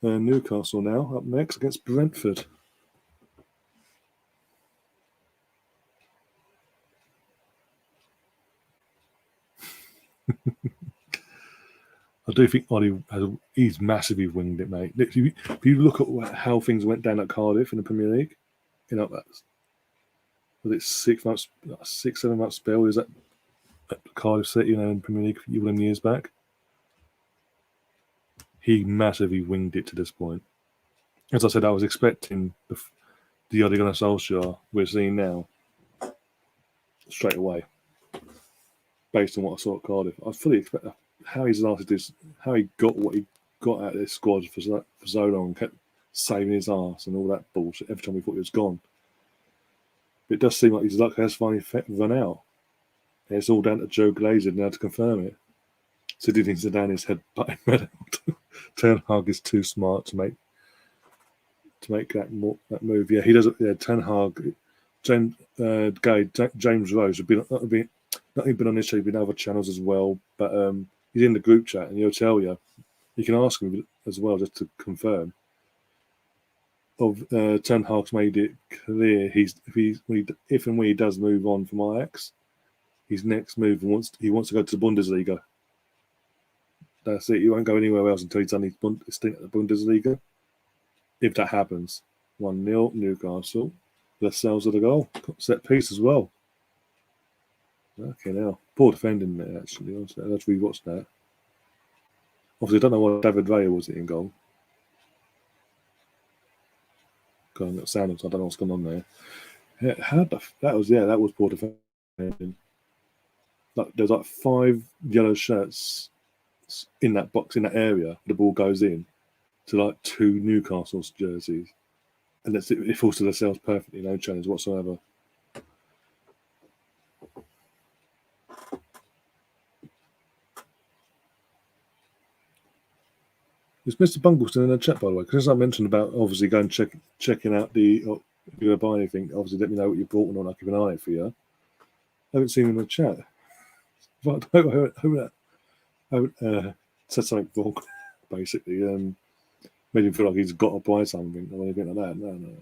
Newcastle now up next against Brentford. I do think Ollie he's massively winged it, mate. If you look at how things went down at Cardiff in the Premier League, you know, was it 6-7 months spell? Was that at Cardiff City, you know, in Premier League all them years back? He massively winged it to this point. As I said, I was expecting the Ole Gunnar Solskjaer we're seeing now straight away, based on what I saw at Cardiff. I fully expect how he's lasted this, how he got what he got out of this squad for so long, kept saving his arse and all that bullshit every time we thought he was gone. But it does seem like his luck has finally run out. And it's all down to Joe Glazer now to confirm it. So do you think Zidane is head-butting Ten Hag is too smart to make that move? Yeah, he does. Yeah, Ten Hag, James Rose have not only been on this show, he's been on other channels as well. But he's in the group chat, and he'll tell you. You can ask him as well just to confirm. Ten Hag's made it clear if and when he does move on from Ajax, his next move he wants to go to the Bundesliga. That's it. He won't go anywhere else until he's done his stint at the Bundesliga. If that happens, 1-0 Newcastle. Lascelles of the goal, set piece as well. Okay, now poor defending there actually. Let's rewatch that. Obviously, I don't know what David Raya was in goal. Going at sound, so I don't know what's going on there. Yeah, that was poor defending. There's like 5 yellow shirts in that box in that area. The ball goes in to like 2 Newcastle's jerseys, and it falls to Lascelles perfectly, no challenge whatsoever. Is Mr. Bungle still in the chat, by the way? Because as I mentioned about obviously going checking out if you're going to buy anything, obviously let me know what you bought and I'll keep an eye out for you. I haven't seen him in the chat. But I haven't said something wrong, basically. Made him feel like he's got to buy something or anything like that. No.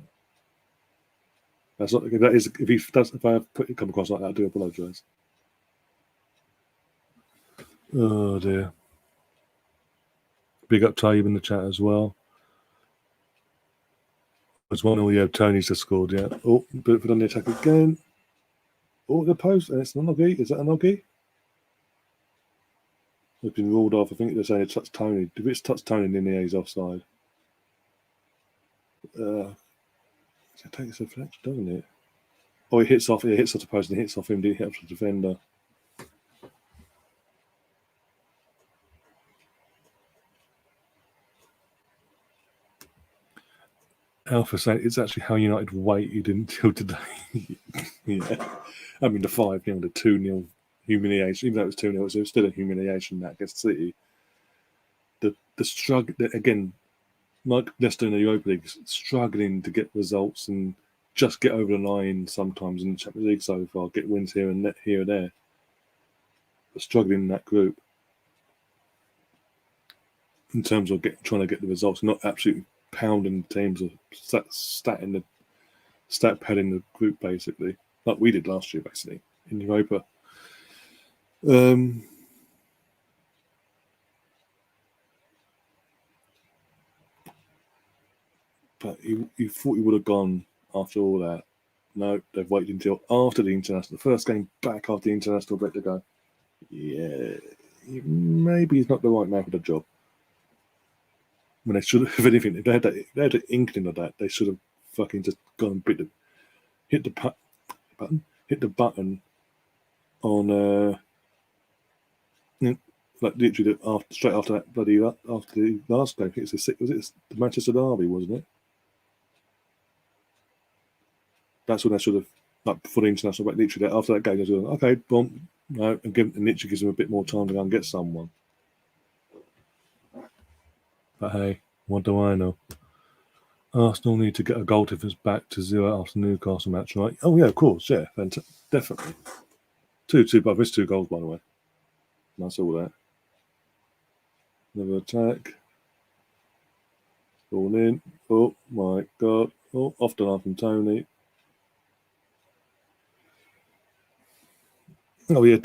That's not. That is. If I have come across like that, I do apologise. Oh dear. Big up Taib in the chat as well. There's 1-0, yeah, Tony's just scored, yeah. Oh, Brentford on the attack again. Oh, the post, and it's an Oggy. Is that an Oggy? It's been ruled off. I think they're saying it touched Tony. If it's touched Tony, then yeah, he's offside. It takes a deflection, doesn't it? Oh, it hits off the post and it hits off him, didn't hit off the defender. Alpha saying it's actually how United waited until today. Yeah. I mean, the 5-0, the 2-0 humiliation, even though it was 2-0, it was still a humiliation that against City. The struggle, again, like Leicester in the Europa League, struggling to get results and just get over the line sometimes in the Champions League so far, get wins here and there. But struggling in that group in terms of trying to get the results, not absolutely pounding teams or stat padding the group basically, like we did last year basically in Europa. But you thought he would have gone after all that. No, they've waited until after the international, the first game back after the international break to go. Yeah, maybe he's not the right man for the job. When they should have, if anything, if they had an inkling of that, they should have fucking just gone and hit the button on like literally straight after that after the last game. Was it the Manchester Derby, wasn't it? That's when they should have, like before the international break, literally after that game, they were okay, boom, no, and literally gives them a bit more time to go and get someone. But hey, what do I know? Arsenal need to get a goal difference back to 0 after Newcastle match, right? Oh yeah, of course, yeah, definitely. 2-2, but it's 2 goals by the way. That's all that. Another attack. Ball in. Oh my God. Oh, off the line from Tony. Oh yeah,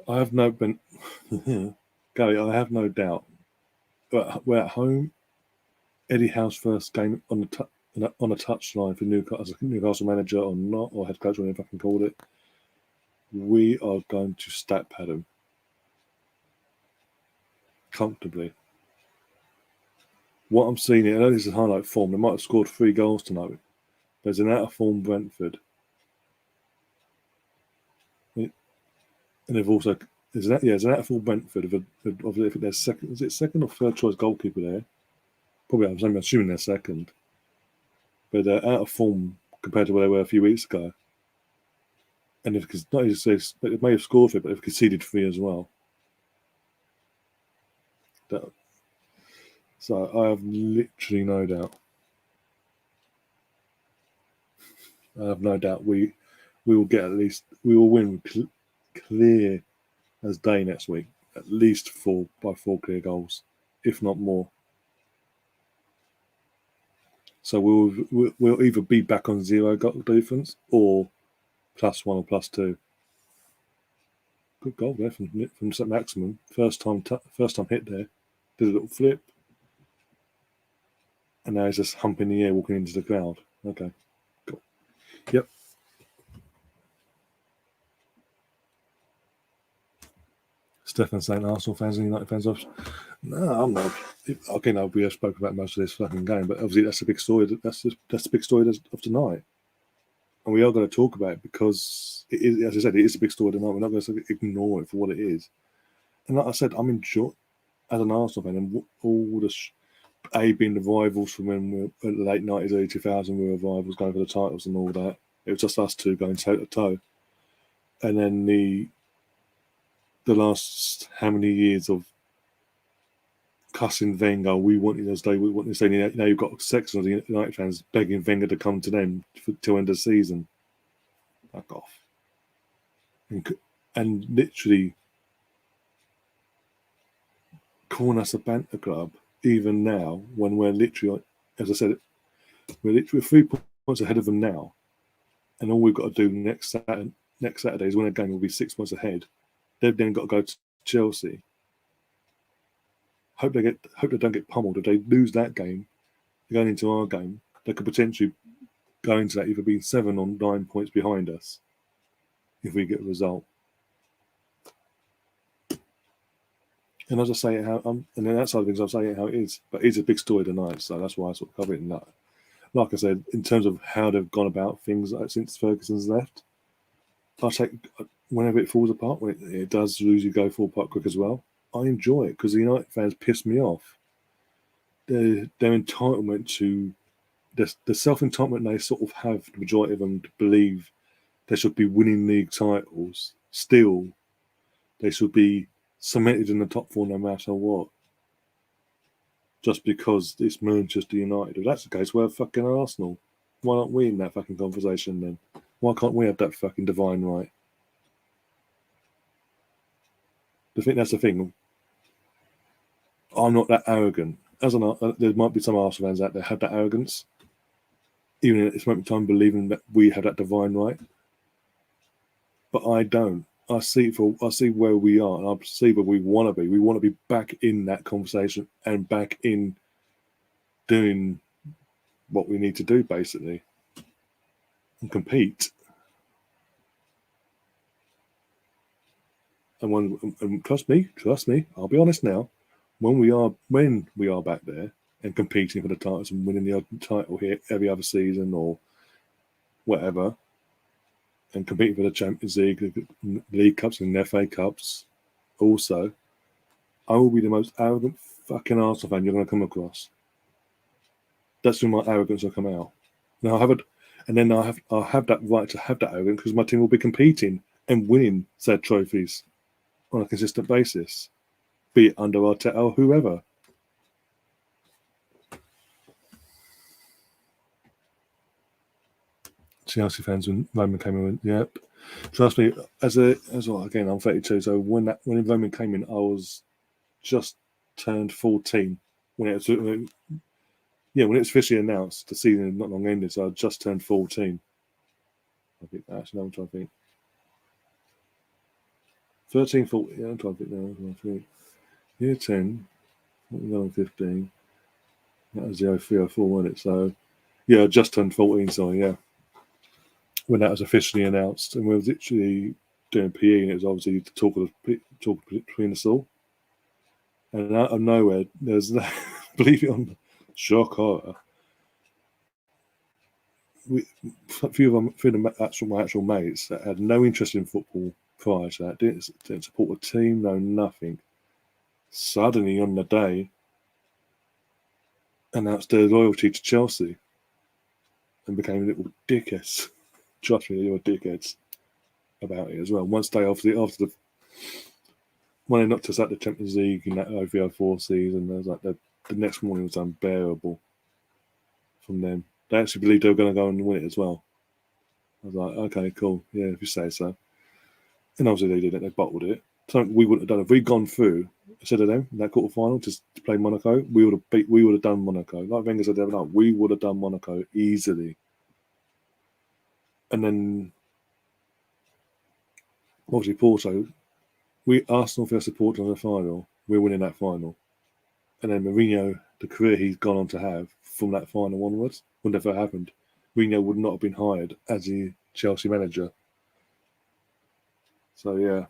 I have no Gary, I have no doubt. We're at home. Eddie Howe's first game on a touchline for Newcastle as a Newcastle manager or not, or head coach, whatever I can call it. We are going to stat pad him comfortably. What I'm seeing here, I know this is highlight form. They might have scored 3 goals tonight. There's an out of form Brentford. And they've also there's an out of form Brentford. Obviously, if there's second, is it second or third choice goalkeeper there? Probably, I'm assuming they're second. But they're out of form compared to where they were a few weeks ago. And if not, it may have scored for it, but they've conceded 3 as well. So I have literally no doubt. I have no doubt we will get at least, we will win clear as day next week. At least 4 clear goals, if not more. So we'll either be back on 0 goal difference or +1 or +2. Good goal there from St. Maximin. First time hit there. Did a little flip. And now he's just humping the air, walking into the crowd. Okay, cool. Yep. Stefan saying Arsenal fans and United fans off. No, I'm not. Okay, no, we have spoken about most of this fucking game, but obviously that's a big story. That's the big story of tonight, and we are going to talk about it because it is, as I said, it is a big story tonight. We're not going to ignore it for what it is. And like I said, I'm enjoying as an Arsenal fan and all the being the rivals from when we were in the late 90s, early 2000s, we were rivals going for the titles and all that. It was just us two going toe to toe, and then the last how many years of cussing Wenger, we want to stay. Now you've got sections of the United fans begging Wenger to come to them till end of the season. Back off. And literally calling us a banter club, even now, when we're literally, as I said, we're literally 3 points ahead of them now. And all we've got to do next Saturday is win a game. We'll be 6 points ahead. They've then got to go to Chelsea. Hope they don't get pummeled. If they lose that game, going into our game, they could potentially go into that either being 7 or 9 points behind us if we get a result. And as I say it how, and then that side of things, I'll say it how it is. But it's a big story tonight, so that's why I sort of cover it in that. Like I said, in terms of how they've gone about things since Ferguson's left, I take whenever it falls apart, when it does usually go fall apart quick as well. I enjoy it because the United fans piss me off. Their entitlement to the self-entitlement they sort of have, the majority of them, to believe they should be winning league titles. Still, they should be cemented in the top 4 no matter what. Just because it's Manchester United. If that's the case, we're fucking Arsenal. Why aren't we in that fucking conversation then? Why can't we have that fucking divine right? I think that's the thing. I'm not that arrogant. There might be some Arsenal fans out there have that arrogance, even at this moment in time, believing that we have that divine right. But I don't. I see where we are, and I see where we want to be. We want to be back in that conversation and back in doing what we need to do, basically, and compete. And trust me, I'll be honest now. When we are back there and competing for the titles and winning the title here every other season or whatever, and competing for the Champions League, League Cups and FA Cups, also, I will be the most arrogant fucking Arsenal fan you're going to come across. That's when my arrogance will come out. Now I'll have that right to have that arrogance because my team will be competing and winning said trophies on a consistent basis, be it under Arteta or whoever. Chelsea fans when Roman came in, yep. Trust me, as well. Again, I'm 32, so when Roman came in, I was just turned 14. Yeah, when it was officially announced, the season had not long ended, so I just turned 14. I think actually, I'm trying to think. 13, 14. Yeah, I'm trying to think now. I think year 10, 14, 15. That was the 03 or 4, wasn't it? So yeah, I just turned 14. So yeah, when that was officially announced, and we were literally doing PE, and it was obviously the talk between us all. And out of nowhere, there's believe it or not, shock horror. A few of my actual mates that had no interest in football prior to that, didn't support a team, no nothing. Suddenly on the day, announced their loyalty to Chelsea and became little dickheads. Trust me, they were dickheads about it as well. Once they after the when they knocked us out the Champions League in that 04 season, there was like the next morning was unbearable from them. They actually believed they were going to go and win it as well. I was like, okay, cool, yeah, if you say so. And obviously they did it, they bottled it. Something we wouldn't have done if we'd gone through instead of them in that quarter final just to play Monaco. We would have done Monaco. Like Wenger said the other night, we would have done Monaco easily. And then obviously Porto, Arsenal first supported in the final. We're winning that final. And then Mourinho, the career he's gone on to have from that final onwards, would never have happened. Mourinho would not have been hired as the Chelsea manager. So yeah,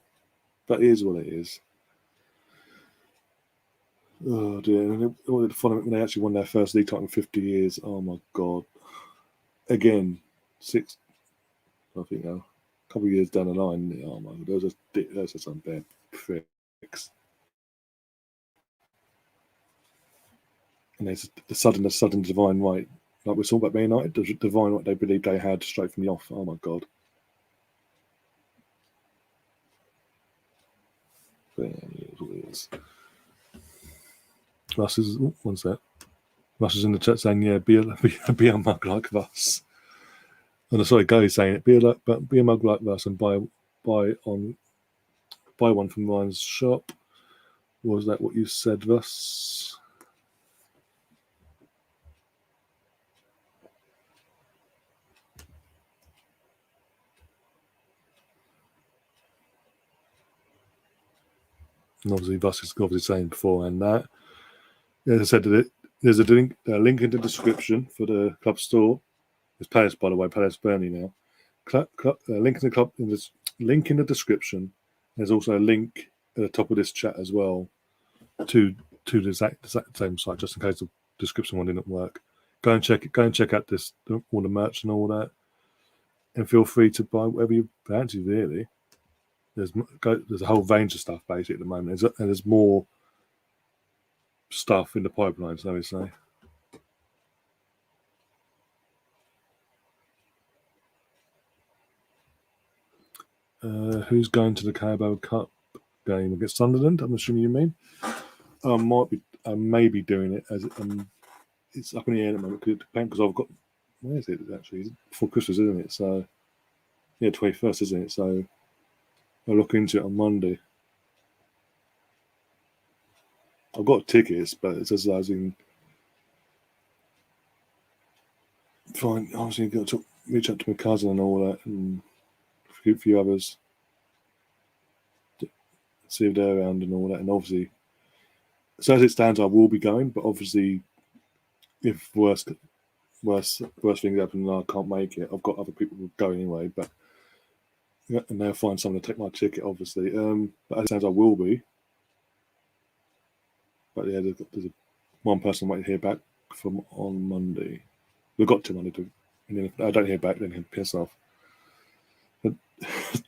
that is what it is. Oh dear! And the following when they actually won their first league title in 50 years. Oh my god! Again, I think now, a couple of years down the line. Oh my god! Those are some bad pricks. And there's the sudden divine right, like we saw about Man United, the divine right they believed they had straight from the off. Oh my god! But yeah, it is what it is. Russ is what's that? Russ is in the chat saying, "Yeah, be a mug like Russ." And sorry, Gary's saying it. Be a mug like Russ and buy one from Ryan's shop. Was that what you said, Russ? And obviously, Russ is obviously saying beforehand that. As I said, there's a link in the description for the club store. It's Palace, by the way, Palace Burnley now. Link in the description. There's also a link at the top of this chat as well to the exact same site, just in case the description one didn't work. Go and check out all the merch and all that, and feel free to buy whatever you fancy. Really, there's a whole range of stuff basically at the moment, and there's more stuff in the pipeline, so we say. Who's going to the Carabao Cup game against Sunderland? I'm assuming you mean. I may be doing it as it's up in the air at the moment. Could depend because I've got where is it actually? It's before Christmas, isn't it? So yeah, 21st, isn't it? So I'll look into it on Monday. I've got tickets, but it's just as in fine. Obviously, got to reach out to my cousin and all that, and a few others, to see if they're around and all that. And obviously, so as it stands, I will be going. But obviously, if worse things happen and I can't make it, I've got other people who go anyway. But yeah, and they'll find someone to take my ticket, obviously. But as it stands, I will be. But yeah, there's one person waiting to hear back from on Monday. We've got to Monday to, and then if I don't hear back, then he'll piss off. But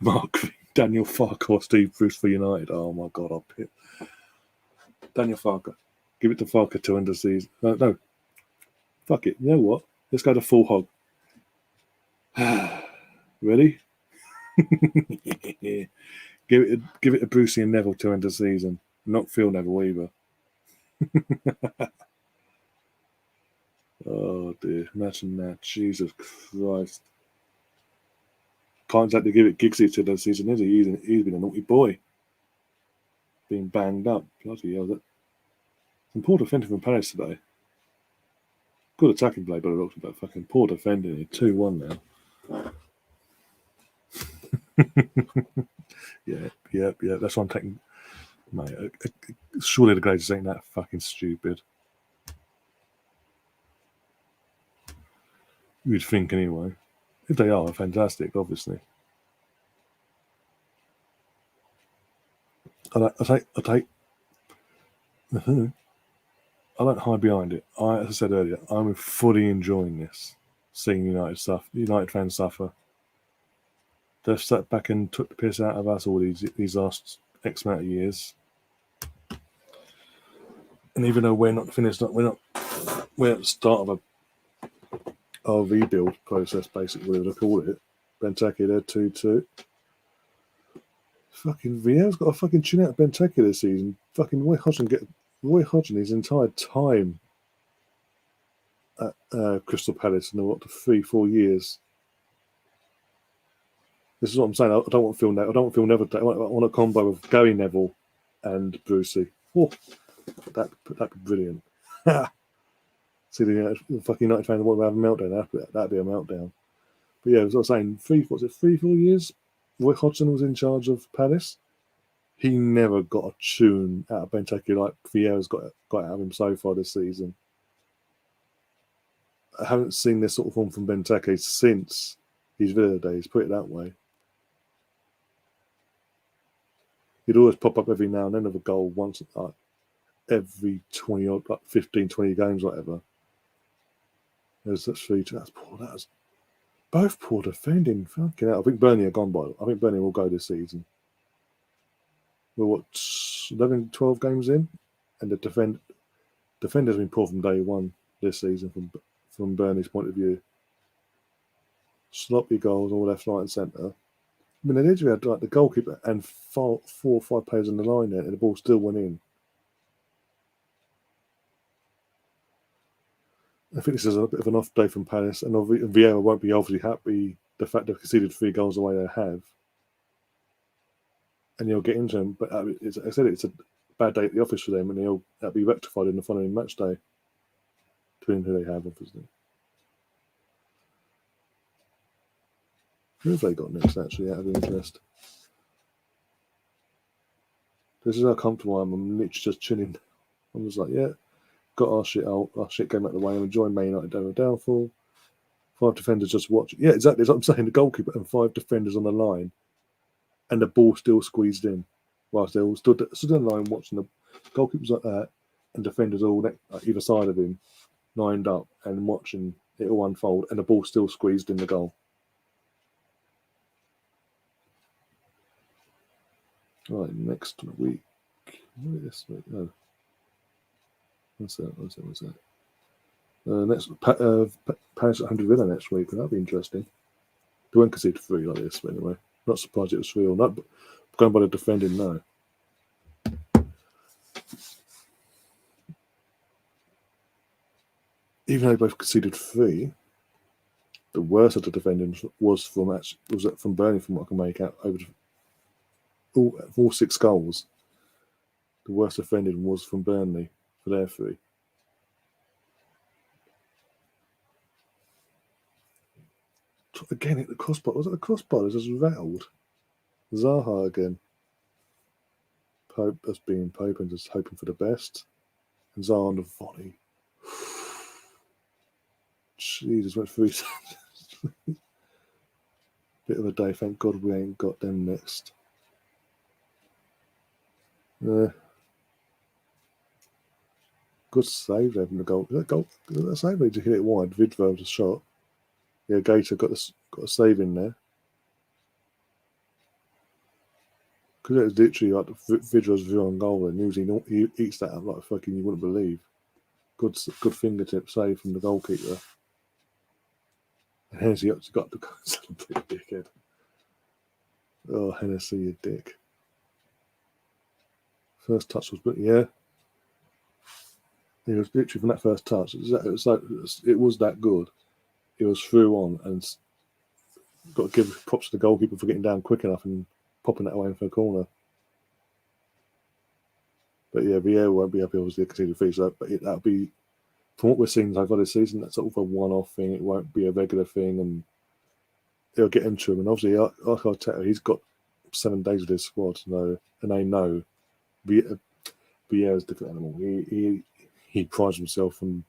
Mark, Daniel Farke, Steve Bruce for United. Oh my god, I'll pit. Daniel Farke. Give it to Farke to end the season. No. Fuck it. You know what? Let's go to full hog. Ready? Give it to Brucey and Neville to end the season. Not Phil Neville either. Oh dear, imagine that. Jesus Christ. Can't exactly give it Giggsy to the season, is he? He's been a naughty boy. Being banged up. Bloody hell. Some poor defending from Palace today. Good attacking play, but it looks about fucking poor defending. Here. 2-1 now. Yeah. That's what I'm taking. Mate, surely the Glazers ain't that fucking stupid. You'd think anyway. If they are, fantastic, obviously. I don't hide behind it. As I said earlier, I'm fully enjoying this. Seeing United fans suffer. They've sat back and took the piss out of us all these last X amount of years. And even though we're not finished, we're at the start of a rebuild process, basically, whatever they call it. Benteke, they're 2-2. Fucking Vieira's got a fucking chin out of Benteke this season. Fucking Roy Hodgson his entire time at Crystal Palace in 3-4 years. This is what I'm saying. I don't want Phil Neville. I don't want Phil Neville. I want a combo of Gary Neville and Brucey. Oh, that'd be brilliant. See the fucking United fans want to have a meltdown. That'd be a meltdown. But yeah, as I was saying, 3-4 years. Roy Hodgson was in charge of Palace. He never got a tune out of Benteke like Vieira's got out of him so far this season. I haven't seen this sort of form from Benteke since his Villa days, put it that way. He'd always pop up every now and then with a goal once, like every 20 odd, like 15, 20 games, whatever. That's 3-2. That's poor. That's both poor defending. Fucking hell. I think Burnley are gone by. I think Burnley will go this season. We're 11, 12 games in, and the defender's been poor from day one this season from Burnley's point of view. Sloppy goals all left, right, and centre. I mean, they literally had like the goalkeeper and 4 or 5 players on the line there, and the ball still went in. I think this is a bit of an off day from Palace, and Vieira won't be obviously happy the fact they've conceded 3 goals the way they have. And you'll get into them, but I said it's a bad day at the office for them, and that'll be rectified in the following match day between who they have, obviously. Who have they got next, actually, out of interest? This is how comfortable I am. I'm literally just chilling. I'm just like, yeah, got our shit game out of the way. I'm enjoying Man United down the downfall. 5 defenders just watching. Yeah, exactly. That's what I'm saying. The goalkeeper and 5 defenders on the line, and the ball still squeezed in. Whilst they all stood on the line watching the goalkeepers like that, and defenders all either side of him, lined up and watching it all unfold, and the ball still squeezed in the goal. Right, next week. This week? No. What's that? Next Paris at 100 Villa next week. That'll be interesting. They won't concede 3 like this, but anyway. Not surprised it was 3 or not. But going by the defending now. Even though they both conceded 3, the worst of the defending was from Burnley, from what I can make out. Over all 6 goals, the worst defending was from Burnley for their 3. Again, hit the crossbar. Was it the crossbar? It was just rattled. Zaha again. Pope as being Pope and just hoping for the best. And Zaha on the volley. Jesus, went 3 Bit of a day. Thank God we ain't got them next. Good save there from the goal. That save made to hit it wide. Vidra was a shot. Yeah, Gator got a save in there. Because it was literally like Vidra's view on goal, and usually he eats that up like fucking you wouldn't believe. Good fingertip save from the goalkeeper. And Hennessy actually got the celebrate, dickhead. Oh, Hennessy, you dick. First touch was, but yeah. It was literally from that first touch. It was that good. It was through on, and got to give props to the goalkeeper for getting down quick enough and popping that away for a corner. But yeah, Vieira won't be happy obviously conceded 3, so that'll be from what we're seeing so far this season, that's sort of a one-off thing. It won't be a regular thing, and it'll get into him. And obviously, like Arteta, he's got 7 days with his squad, and they know Vieira's a different animal. He prides himself on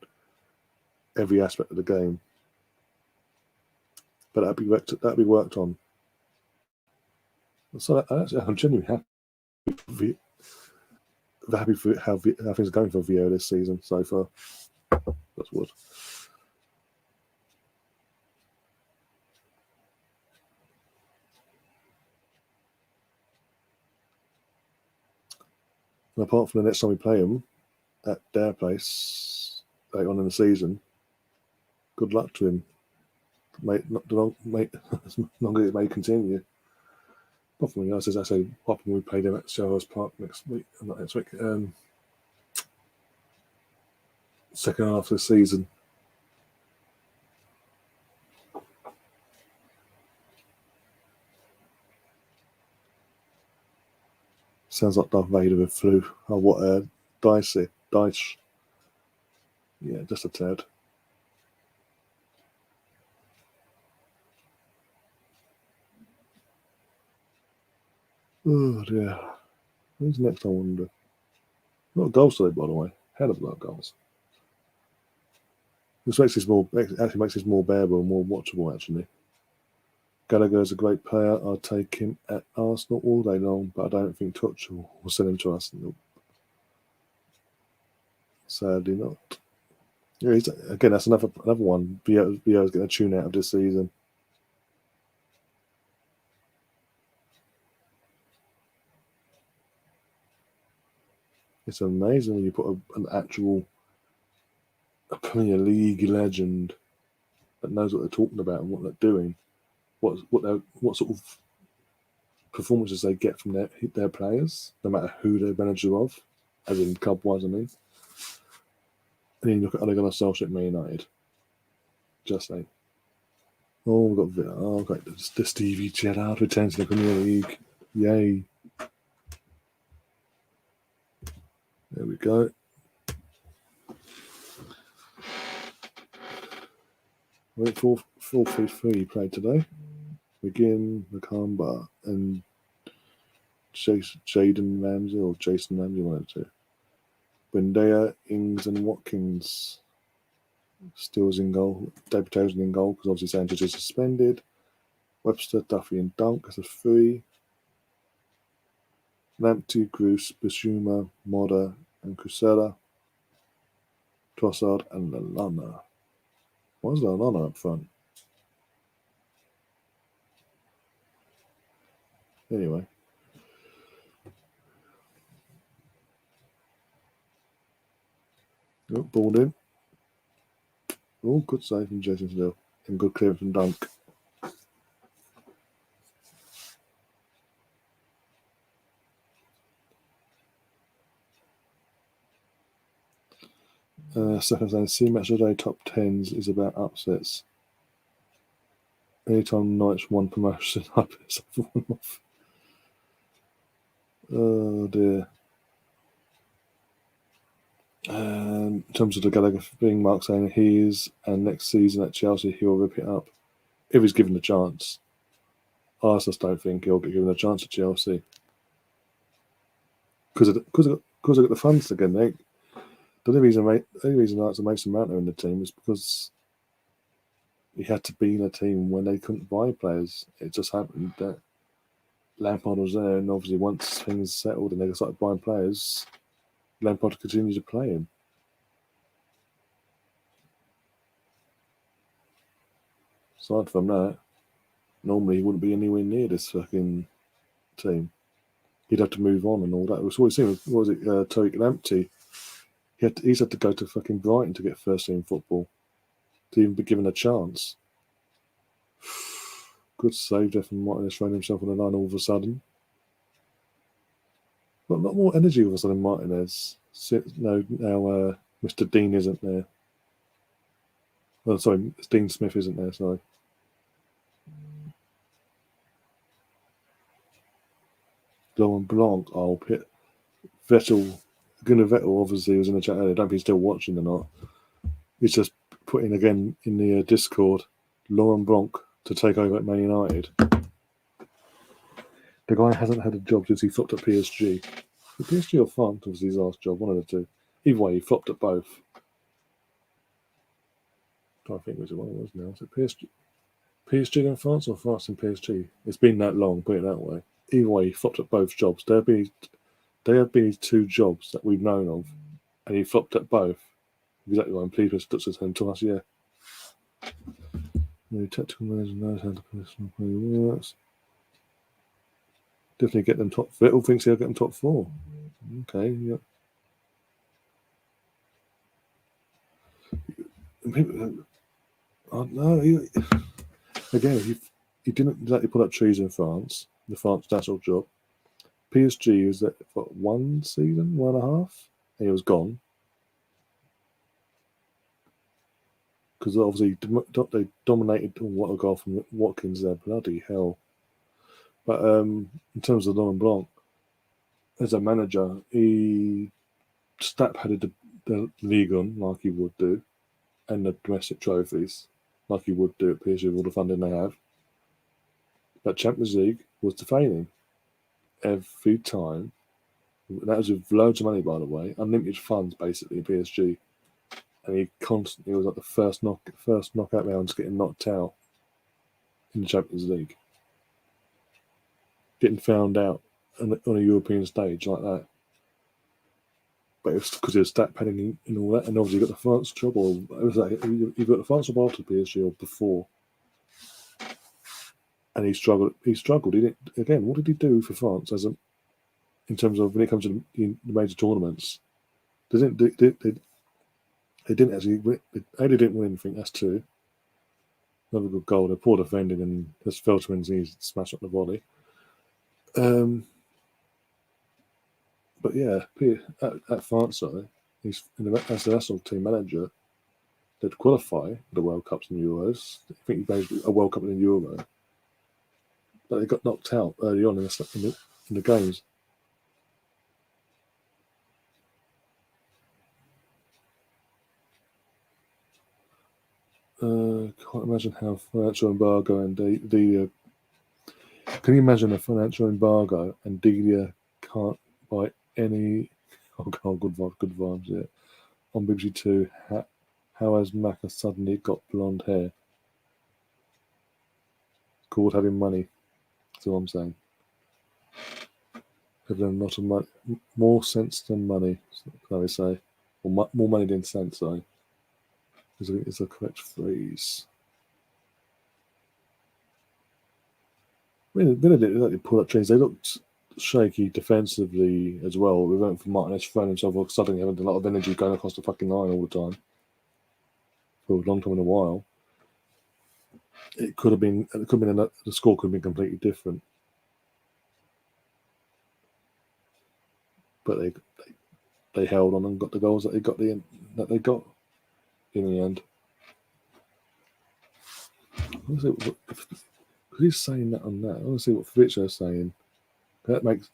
every aspect of the game, but that'll be worked on. So I'm genuinely happy for how things are going for Vieira this season so far. That's what. And apart from the next time we play them at their place later on in the season, good luck to him. As long as it may continue. Apart from as I say, apart from we play them at Selhurst Park next week, not next week. Second half of the season. Sounds like Darth Vader with flu. Oh, what dice. Yeah, just a tad. Oh dear. Who's next? I wonder. Not goals today, by the way. Hell of a lot of goals. This makes this more bearable and more watchable. Actually, Gallagher is a great player. I'll take him at Arsenal all day long, but I don't think Tuchel will send him to Arsenal. Sadly not. Yeah, again, that's another one. Vieira's getting a tune out of this season. It's amazing when you put an actual Premier League legend that knows what they're talking about and what they're doing, what sort of performances they get from their players, no matter who they're manager of, as in club-wise, I mean. And then you look at Ole Gunnar Solskjaer at Man United. Just like, we've got Villa. Oh, great. The Stevie Gerrard returns to the Premier League. Yay. There we go. Went 4-3-3 played today. McGinn, Nakamba, and Jason Ramsey, one of the two. Buendia, Ings, and Watkins. Stills in goal. David Townsend in goal because obviously Sanchez is suspended. Webster, Duffy, and Dunk as a 3. Lamptey, Cruz, Bissouma, Motd, and Crucella. Trossard, and Lallana. Why is Lallana up front? Anyway. Oh, balled in. Oh, good save from Jason Still. And good clearance from Dunk. Second saying, see match of the day top 10s is about upsets. Anytime Knights won promotion, I piss one off. Oh dear. In terms of the Gallagher thing, Mark saying he is, and next season at Chelsea he'll rip it up if he's given a chance. I just don't think he'll get given a chance at Chelsea because I've got the funds again. The only reason Mason Mount are in the team is because he had to be in a team when they couldn't buy players. It just happened that Lampard was there, and obviously once things settled and they started buying players, Lampard continued to play him. Aside from that, normally he wouldn't be anywhere near this fucking team. He'd have to move on and all that. We've seen, what was it, Tariq Lamptey? He's had to go to fucking Brighton to get first team football, to even be given a chance. Good save there from Martinez, throwing himself on the line all of a sudden. But a lot more energy all of a sudden, Martinez. No, now Mr. Dean isn't there. Oh, sorry, Dean Smith isn't there, sorry. Laurent Blanc, Gunnar Vettel obviously was in the chat earlier. I don't know if he's still watching or not. He's just putting again in the Discord, Laurent Blanc to take over at Man United. The guy hasn't had a job since he flopped at PSG. PSG or France was his last job, one of the two. Either way, he flopped at both. I think it was what it was now. Is it PSG in France or France in PSG? It's been that long, put it that way. Either way, he flopped at both jobs. There have been his two jobs that we've known of, and he flopped at both. Exactly right. And please puts his hand to us, yeah. The tactical manager knows how the personal play works. Definitely get them top. Vettel thinks he'll get them top 4. Okay, yeah. People, no, again, he didn't exactly put up trees in France, the France national job. PSG was there for 1 season, 1.5, and he was gone. Because obviously they dominated. What a goal from Watkins there, bloody hell. But in terms of Laurent Blanc, as a manager, he stat-padded the Ligue 1 like he would do, and the domestic trophies like he would do at PSG with all the funding they have. But Champions League was deflating every time. That was with loads of money, by the way, unlimited funds basically in PSG. And he constantly was like the first knockout rounds getting knocked out in the Champions League. Getting found out on a European stage like that. But it was because he was stat padding and all that, and obviously he got the France job, or it was like he got the France job after PSG or before. And he struggled. He didn't, again, what did he do for France in terms of when it comes to the major tournaments? They didn't actually win. They didn't win anything. That's 2. Another good goal. They're poor defending and just fell to his knees, smashed up the volley. But yeah, at France, sorry, he's as the national team manager. They'd qualify for the World Cups and Euros. I think he made a World Cup and a Euro, but they got knocked out early on in the games. Can't imagine how financial embargo and Delia. Can you imagine a financial embargo and Delia can't buy any? Oh God, good vibes. Yeah, on BBC Two. How has Macca suddenly got blonde hair? Called having money. That's what I'm saying. Having a lot of money, more sense than money. So they say, or more money than sense. Sorry, is a correct phrase. I mean, they pull up trains. They looked shaky defensively as well. We went from Martinez throwing himself off, suddenly having a lot of energy going across the fucking line all the time for a long time in a while. It could have been. The score could have been completely different. But they held on and got the goals that they got in the end. Who's saying that on that? I want to see what Fabrizio's saying. That makes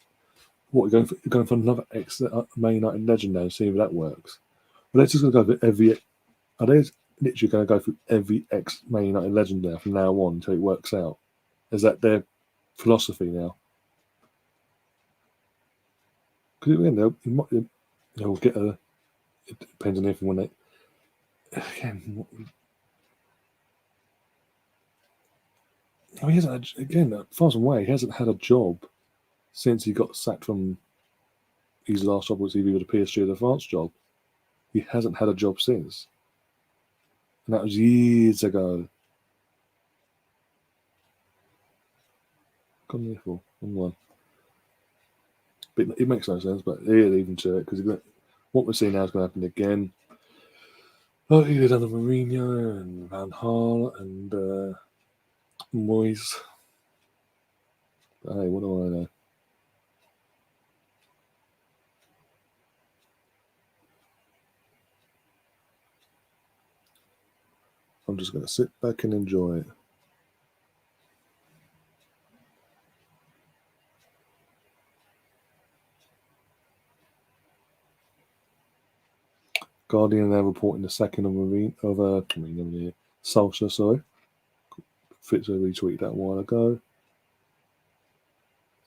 what you're going for another ex Man United legend now. See if that works. But they're just going to go for every. Are they literally going to go through every ex Man United legend now from now on until it works out? Is that their philosophy now? Because again, they'll get a. It depends on everyone. When they again. He hasn't far away. He hasn't had a job since he got sacked from his last job, was either the PSG or the France job. He hasn't had a job since, and that was years ago. Come here for one. But it makes no sense. But he'll even to it because what we're seeing now is going to happen again. Oh, he did another Mourinho and Van Gaal and Moyes. But hey, what do I know? I'm just going to sit back and enjoy it. Guardian are reporting the second of Solskjaer, sorry. Fitzer retweeted that a while ago.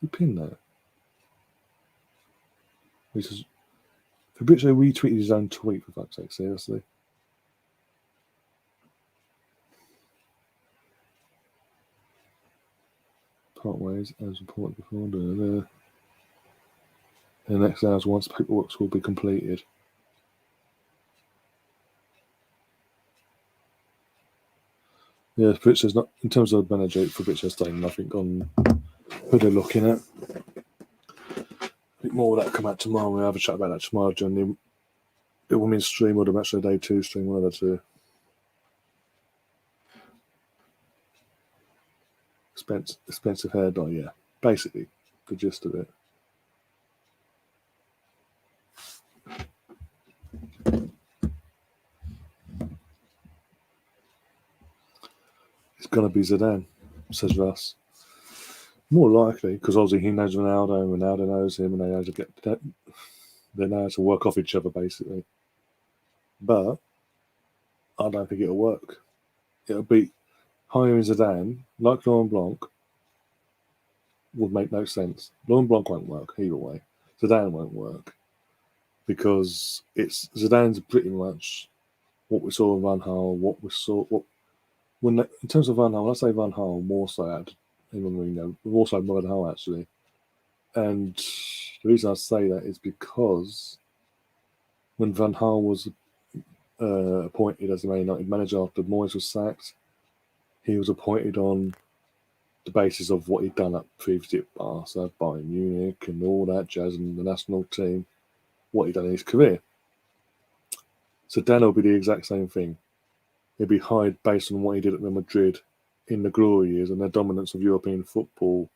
Who pinned that? Fabrizio retweeted his own tweet, for fuck's sake, seriously. Part ways, as reported before. In the next hours, once paperwork will be completed. Yeah, Fabrizio's not, in terms of manager, Fabrizio's saying nothing on who they're looking at. I think more of that will come out tomorrow. We'll have a chat about that tomorrow during the women's stream or the match of the day 2 stream, one of the two. Expensive hair dye, yeah. Basically, the gist of it. It's going to be Zidane, says Russ. More likely, because obviously he knows Ronaldo, and Ronaldo knows him, and they know how to work off each other, basically. But I don't think it'll work. It'll be hiring Zidane, like Laurent Blanc, would make no sense. Laurent Blanc won't work either way. Zidane won't work because Zidane's pretty much what we saw in Van Gaal, in terms of Van Gaal, when I say Van Gaal, more so more so Van Gaal actually. And the reason I say that is because when Van Gaal was appointed as the Man United manager after Moyes was sacked, he was appointed on the basis of what he'd done previously at Barca, Bayern Munich, and all that jazz, and the national team, what he'd done in his career. So Dan will be the exact same thing. He'll be hired based on what he did at Real Madrid in the glory years and the dominance of European football.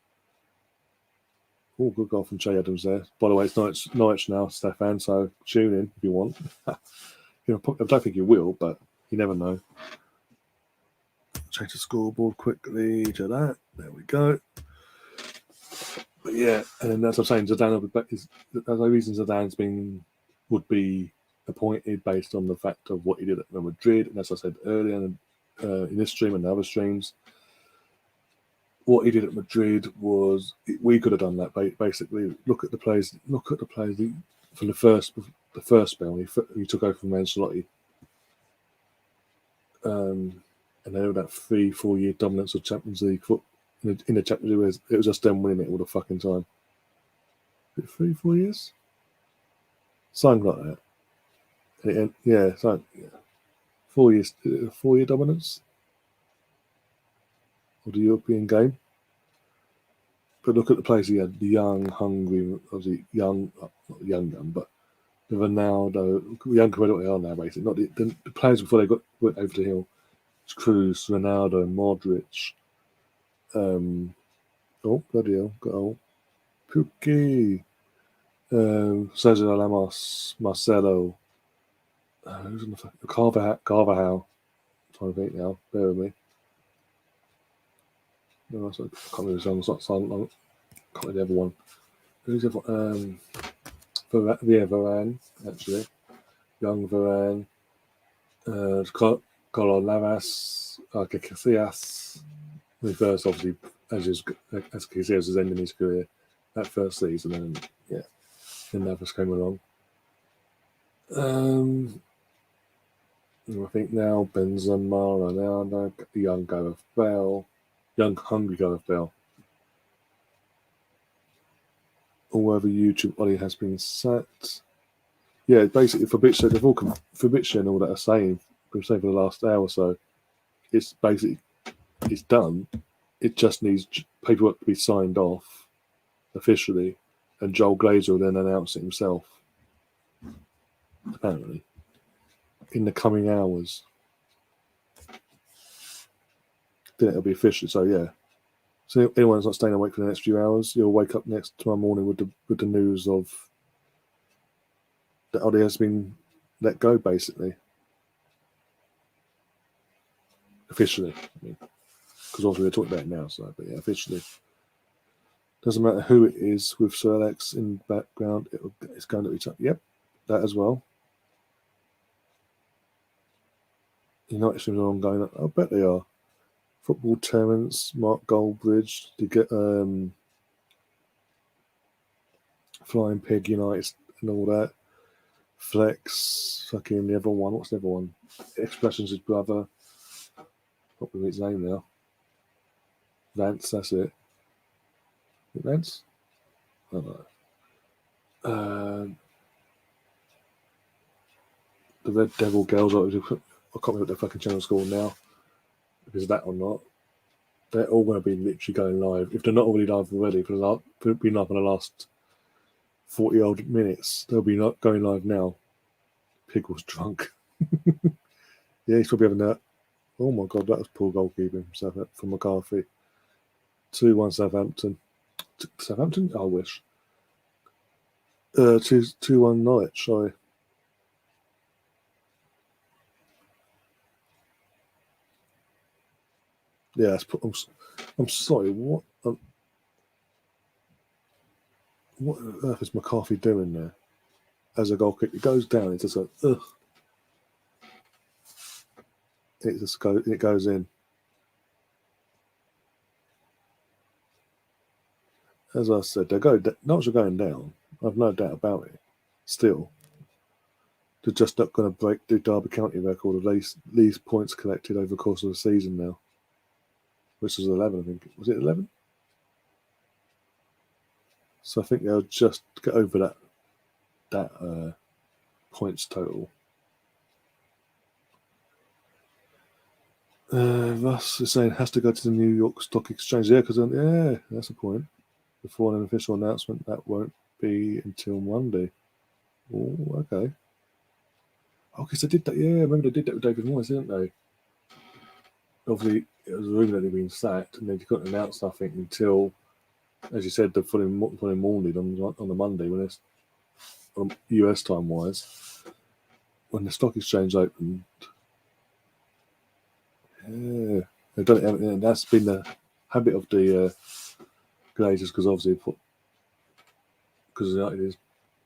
Oh, good goal from Jay Adams there. By the way, it's Norwich now, Stefan, so tune in if you want. I don't think you will, but you never know. Change the scoreboard quickly to that. There we go. But yeah, and then as I'm saying, Zidane will be back. There's no reason Zidane would be appointed based on the fact of what he did at Real Madrid. And as I said earlier in this stream and other streams, what he did at Madrid was we could have done that. Basically, look at the players from the first spell. He took over from Ancelotti. And they had that 3-4 year dominance of Champions League foot in the Champions League. It was just them winning it all the fucking time. 3-4 years, something like that. And 4 years, 4 year dominance of the European game. But look at the players he had: the young, hungry, obviously young, not young, but the Ronaldo, young compared to what they are now, basically. Not the players before they went over the hill. Cruz, Ronaldo, Modric. Bloody hell, goal. Pukki, Sergio Ramos, Marcelo. Who's in the fucking Carvajal? I'm trying to think now. Bear with me. No, I can't remember his name. It's not silent. I can't remember the other one. Who's the other one? Varane, actually. Young Varane. Carlos Navas. Casillas. First, obviously, as Casillas was ending his career that first season, and then Navas came along. I think now Benzema, Ronaldo, young Gareth Bale, young hungry Gareth Bale. All over YouTube, Ollie has been sacked. Yeah, basically Fabrizio and all that are saying, for the last hour or so, it's done. It just needs paperwork to be signed off officially, and Joel Glazer will then announce it himself. Apparently, in the coming hours, then it'll be official. So yeah. So anyone who's not staying awake for the next few hours, you'll wake up tomorrow morning with the news of that Ollie has been let go, basically. Officially. Because obviously we're talking about it now, but yeah, officially. Doesn't matter who it is with Sir Alex in the background, it's going to be tough. Yep, that as well. United streams are ongoing. I bet they are. Football Terrence, Mark Goldbridge, to get Flying Pig United and all that. Flex, fucking the other one. What's the other one? Expressions' his brother. What was his name now? Vance, that's it. Is it Vance? I don't know. The Red Devil Girls, I can't remember what their fucking channel's called now. If it's that or not. They're all going to be literally going live. If they're not already live already, for been live in the last 40 odd minutes, they'll be not going live now. Pig was drunk. Yeah, he's probably having that. Oh my god, that was poor goalkeeping from McCarthy. 2-1 Southampton. Southampton? I wish. 2-1 Norwich, sorry. Yeah, I'm sorry, what on earth is McCarthy doing there? As a goal kick, it goes down, it's just like, ugh. It goes in. As I said, Norwich are going down. I've no doubt about it. Still, they're just not going to break the Derby County record of least points collected over the course of the season now, which was 11, I think. Was it 11? So I think they'll just get over that points total. Russ is saying has to go to the New York Stock Exchange. Yeah, because that's a point. Before an official announcement, that won't be until Monday. Oh, okay. Oh, because they did that. Yeah, I remember they did that with David Moyes, didn't they? Obviously, it was rumored that he'd been sacked, and they couldn't announce nothing until, as you said, the following morning on the Monday when it's US time wise, when the stock exchange opened. Yeah, they've done it, and that's been the habit of the Glazers, because obviously because United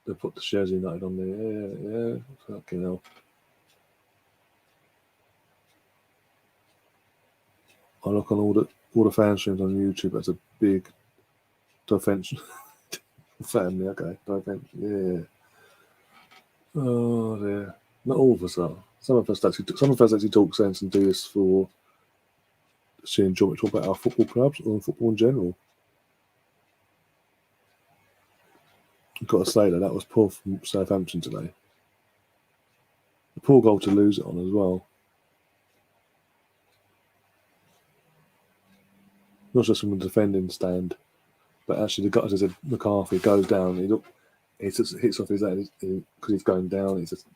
they put the shares of United on there. Yeah, fucking hell. I look on all the fan streams on YouTube. That's a big defense family. Okay, defense. Yeah. Oh dear. Not all of us are. Some of us actually talk sense and do this for sheer enjoyment. Talk about our football clubs or football in general. I've got to say that was poor from Southampton today. A poor goal to lose it on as well. Not just from the defending stand, but actually the guy, as I said, McCarthy goes down. He just hits off his head because he's going down. It's just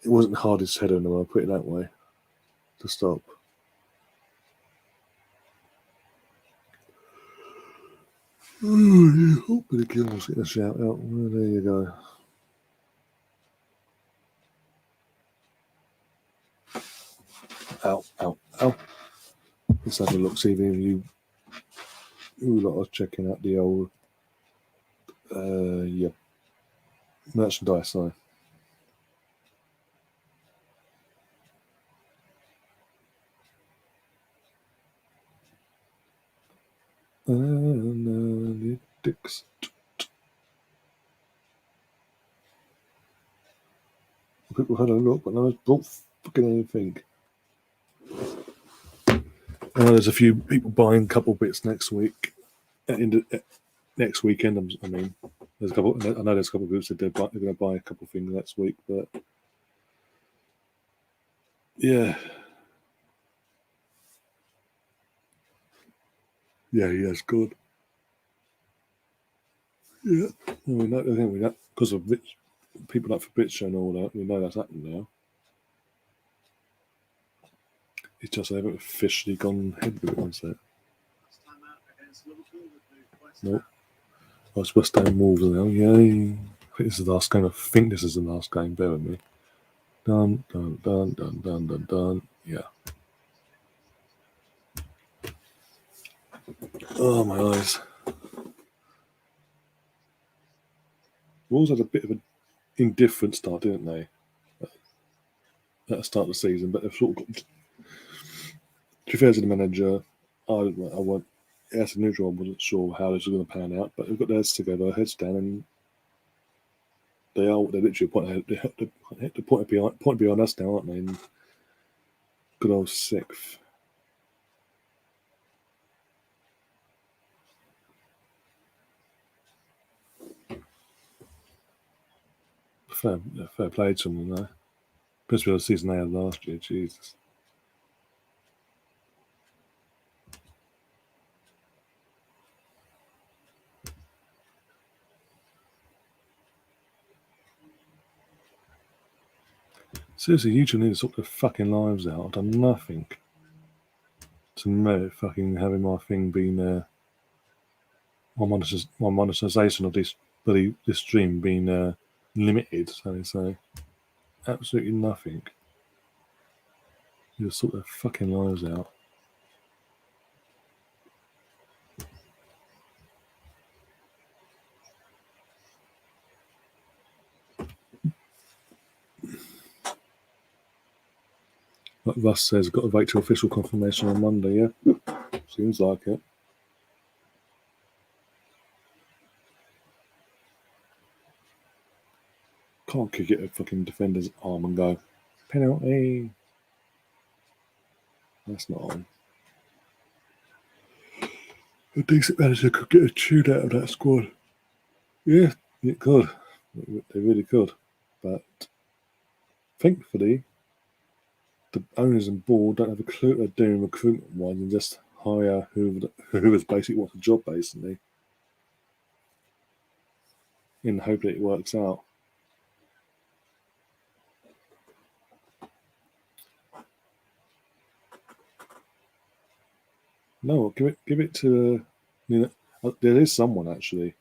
It wasn't the hardest header in the world, put it that way, to stop. Oh, hopefully the Gills get a shout out. Well, there you go. Ow. Let's have a look, see if any of you lot are checking out the old merchandise side. Analytics. People had a look, but no one's brought fucking anything. There's a few people buying a couple bits next week. Next weekend, I mean, there's a couple. I know there's a couple of groups that they're going to buy a couple of things next week, but yeah, it's good. Yeah, I mean, I think that because of people like Fabrizio and all that, we know that's happened now. It's just they haven't officially gone ahead with it, was it? Nope. Oh, it's West Ham Wolves now. Yay. I think this is the last game. I think this is the last game. Bear with me. Dun. Yeah. Oh, my eyes. Wolves had a bit of an indifferent start, didn't they? at the start of the season, but they've sort of got. To be fair to the manager, as a neutral, I wasn't sure how this was going to pan out, but they've got their heads together, heads down, and they're literally the point behind us now, aren't they? In good old sixth. Fair play to them, though. Especially the season they had last year, Jesus. Seriously, you two need to sort their fucking lives out. I've done nothing to merit fucking having my thing being my monetization of this stream being limited, so they say. Absolutely nothing. You just sort their fucking lives out. Like Russ says, got to wait till official confirmation on Monday, yeah? Seems like it. Can't kick it a fucking defender's arm and go, penalty. That's not on. A decent manager could get a tune out of that squad. Yeah, it could. They really could. But thankfully, the owners and board don't have a clue what they're doing recruitment-wise and just hire whoever's basically wants a job, basically, in the hope that it works out. No, give it to there is someone actually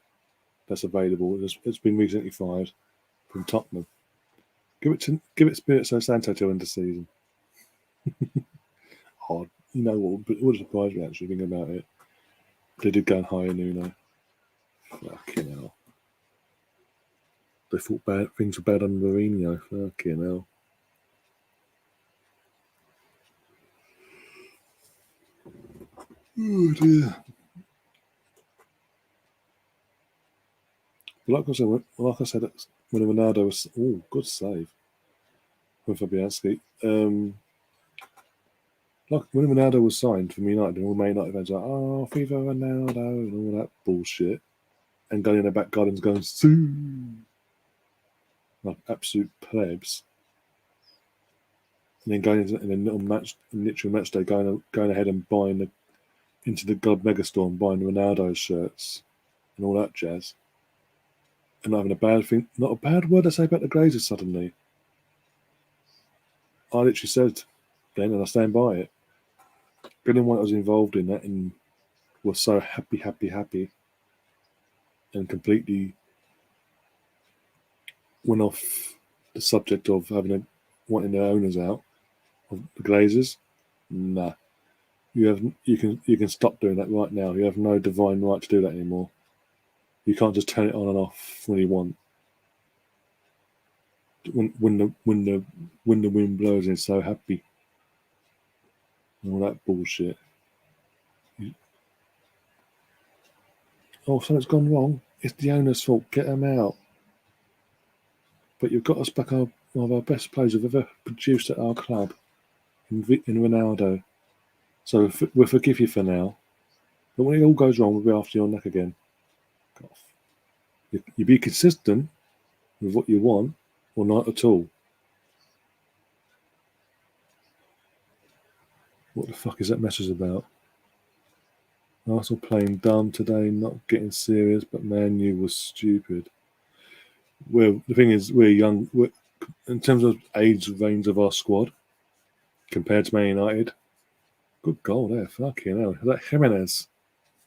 that's available. It's been recently fired from Tottenham. Give it Spirito Santo till end of season. Oh, you know what? But it would surprise me actually thinking about it. They did go and hire Nuno. Fucking hell. They thought things were bad under Mourinho. Fucking hell. Oh dear. Like I said, when Ronaldo was good save from Fabianski. Like when Ronaldo was signed from United, and all Man United fans were like, "Oh, FIFA Ronaldo" and all that bullshit, and going in the back gardens going, "Sue," like absolute plebs. And then going into in a literal match day, going ahead and buying into the God Megastore and buying Ronaldo shirts and all that jazz. And not having not a bad word to say about the Glazers suddenly. I literally said then, and I stand by it. Glenn White was involved in that and was so happy, and completely went off the subject of wanting their owners out of the Glazers. Nah, you can stop doing that right now. You have no divine right to do that anymore. You can't just turn it on and off when you want. When the wind blows and it's so happy and all that bullshit. Oh, something's gone wrong. It's the owner's fault. Get them out. But you've got us back one of our best players we've ever produced at our club in Ronaldo. So we'll forgive you for now. But when it all goes wrong, we'll be after your neck again. You be consistent with what you want or not at all. What the fuck is that message about? Arsenal playing dumb today, not getting serious, but Man U was stupid. The thing is, we're young. In terms of age range of our squad, compared to Man United, good goal there. Fucking hell. Is that Jimenez?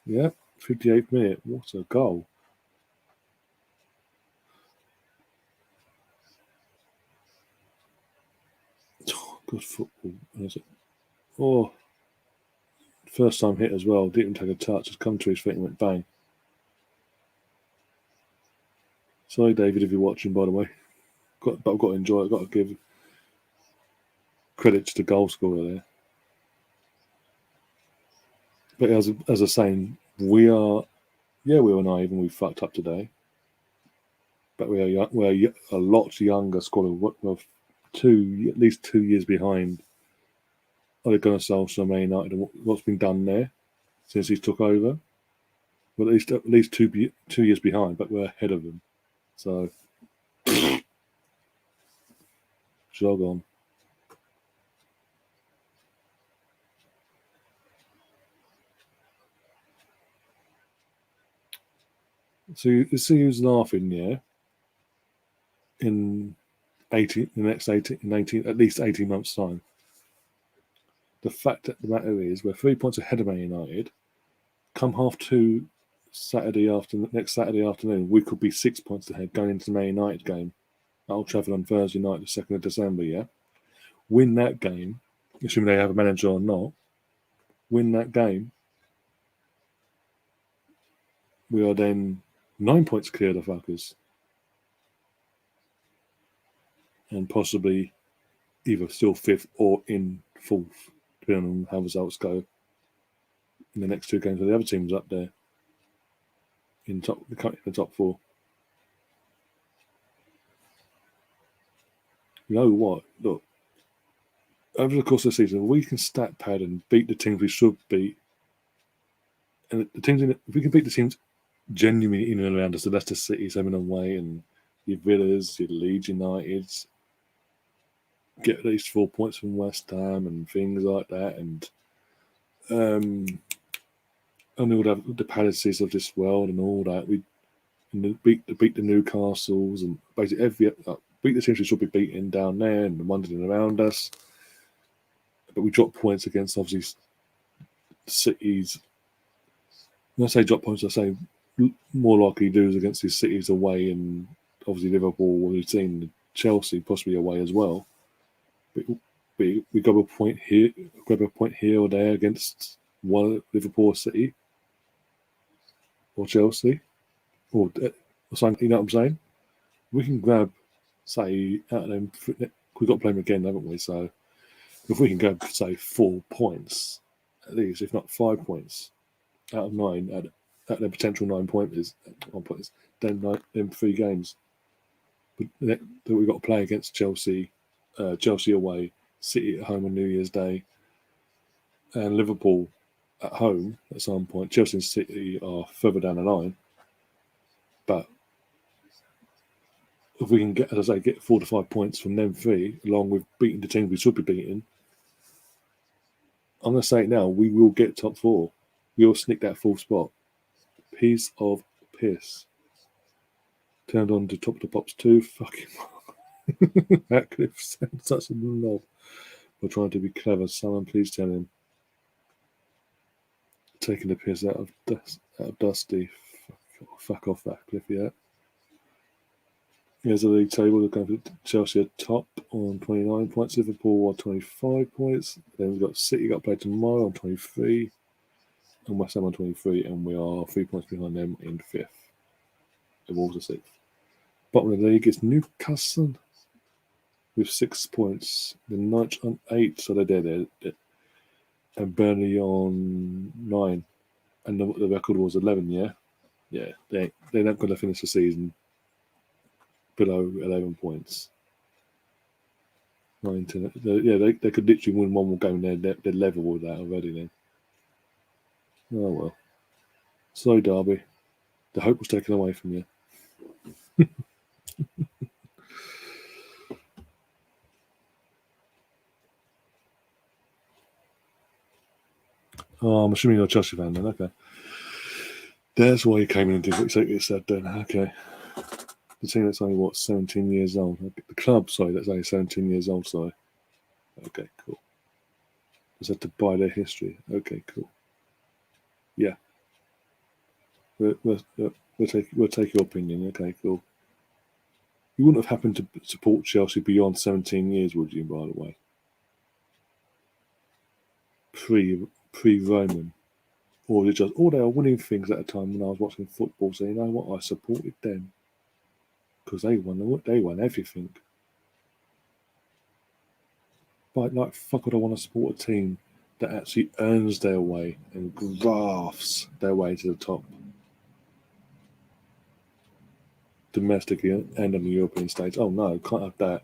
Yeah, 58th minute. What a goal. Oh, good football. Oh, first time hit as well. Didn't take a touch. Just come to his feet and went bang. Sorry, David, if you're watching, by the way. But I've got to enjoy it. I've got to give credit to the goal scorer there. But as I was saying, we were naive and we fucked up today. But we're a lot younger squad. We're at least 2 years behind Ole Gunnar Solskjaer, Man United, and what's been done there since he took over. Well, at least 2 years behind, but we're ahead of them. So, jog on. So you see who's laughing, yeah? In at least 18 months' time. The fact that the matter is, we're 3 points ahead of Man United. Come 2:30 next Saturday afternoon, we could be 6 points ahead going into the Man United game at Old Trafford on Thursday night, the 2nd of December, yeah? Win that game, assuming they have a manager or not, win that game, we are then 9 points clear of the fuckers. And possibly either still 5th or in 4th, depending on how results go in the next 2 games. So the other team's up there in the top 4. You know what? Look, over the course of the season, we can stat pad and beat the teams we should beat. And the teams, if we can beat the teams genuinely in and around us, the Leicester Cities, having away, and your Villas, your Leeds Uniteds, get at least 4 points from West Ham and things like that, and all the Palaces of this world and all that. We beat the Newcastles and basically beat the teams we should be beating down there and the ones in and around us. But we drop points against obviously cities. When I say drop points, I say more likely lose against these cities away, and obviously Liverpool, we've seen Chelsea possibly away as well. But we grab a point here or there against one Liverpool, City, or Chelsea, or something. You know what I'm saying? We can grab, say, out of them. We've got to play them again, haven't we? So if we can grab, say, 4 points at least, if not 5 points out of 9, at their potential 9 pointers, then 3 games. But that we've got to play against Chelsea, Chelsea away, City at home on New Year's Day, and Liverpool at home at some point. Chelsea and City are further down the line. But if we can get 4 to 5 points from them 3, along with beating the teams we should be beating, I'm going to say it now, we will get top 4. We'll sneak that 4th spot. Piece of piss. Turned on to Top of the Pops 2. Fucking Ratcliffe sent such a knob. We're trying to be clever. Someone please tell him. Taking the piss out of Dusty. Fuck off, Ratcliffe, yeah. Here's the league table. We're going for Chelsea at top on 29 points. Liverpool on 25 points. Then we've got City got played tomorrow on 23. And West Ham on 23. And we are 3 points behind them in 5th. The Wolves are 6th. Bottom of the league is Newcastle with 6 points. The Norwich on 8. So they're there. And Burnley on 9. And the record was 11, yeah? Yeah. They're not going to finish the season below 11 points. 19. They could literally win one more game. They're level with that already then. Oh well. Sorry, Derby. The hope was taken away from you. Oh, I'm assuming you're a Chelsea fan then. Okay. That's why you came in and did what you said then. Okay. The team that's only, 17 years old. The club, that's only 17 years old, sorry. Okay, cool. Just have to buy their history. Okay, cool. Yeah. We'll take your opinion. Okay, cool. You wouldn't have happened to support Chelsea beyond 17 years, would you, by the way? Pre-Roman. Or they were winning things at a time when I was watching football, so you know what, I supported them. Because they won everything. But like, fuck would I want to support a team that actually earns their way and grafts their way to the top, domestically and on the European stage? Oh no, can't have that.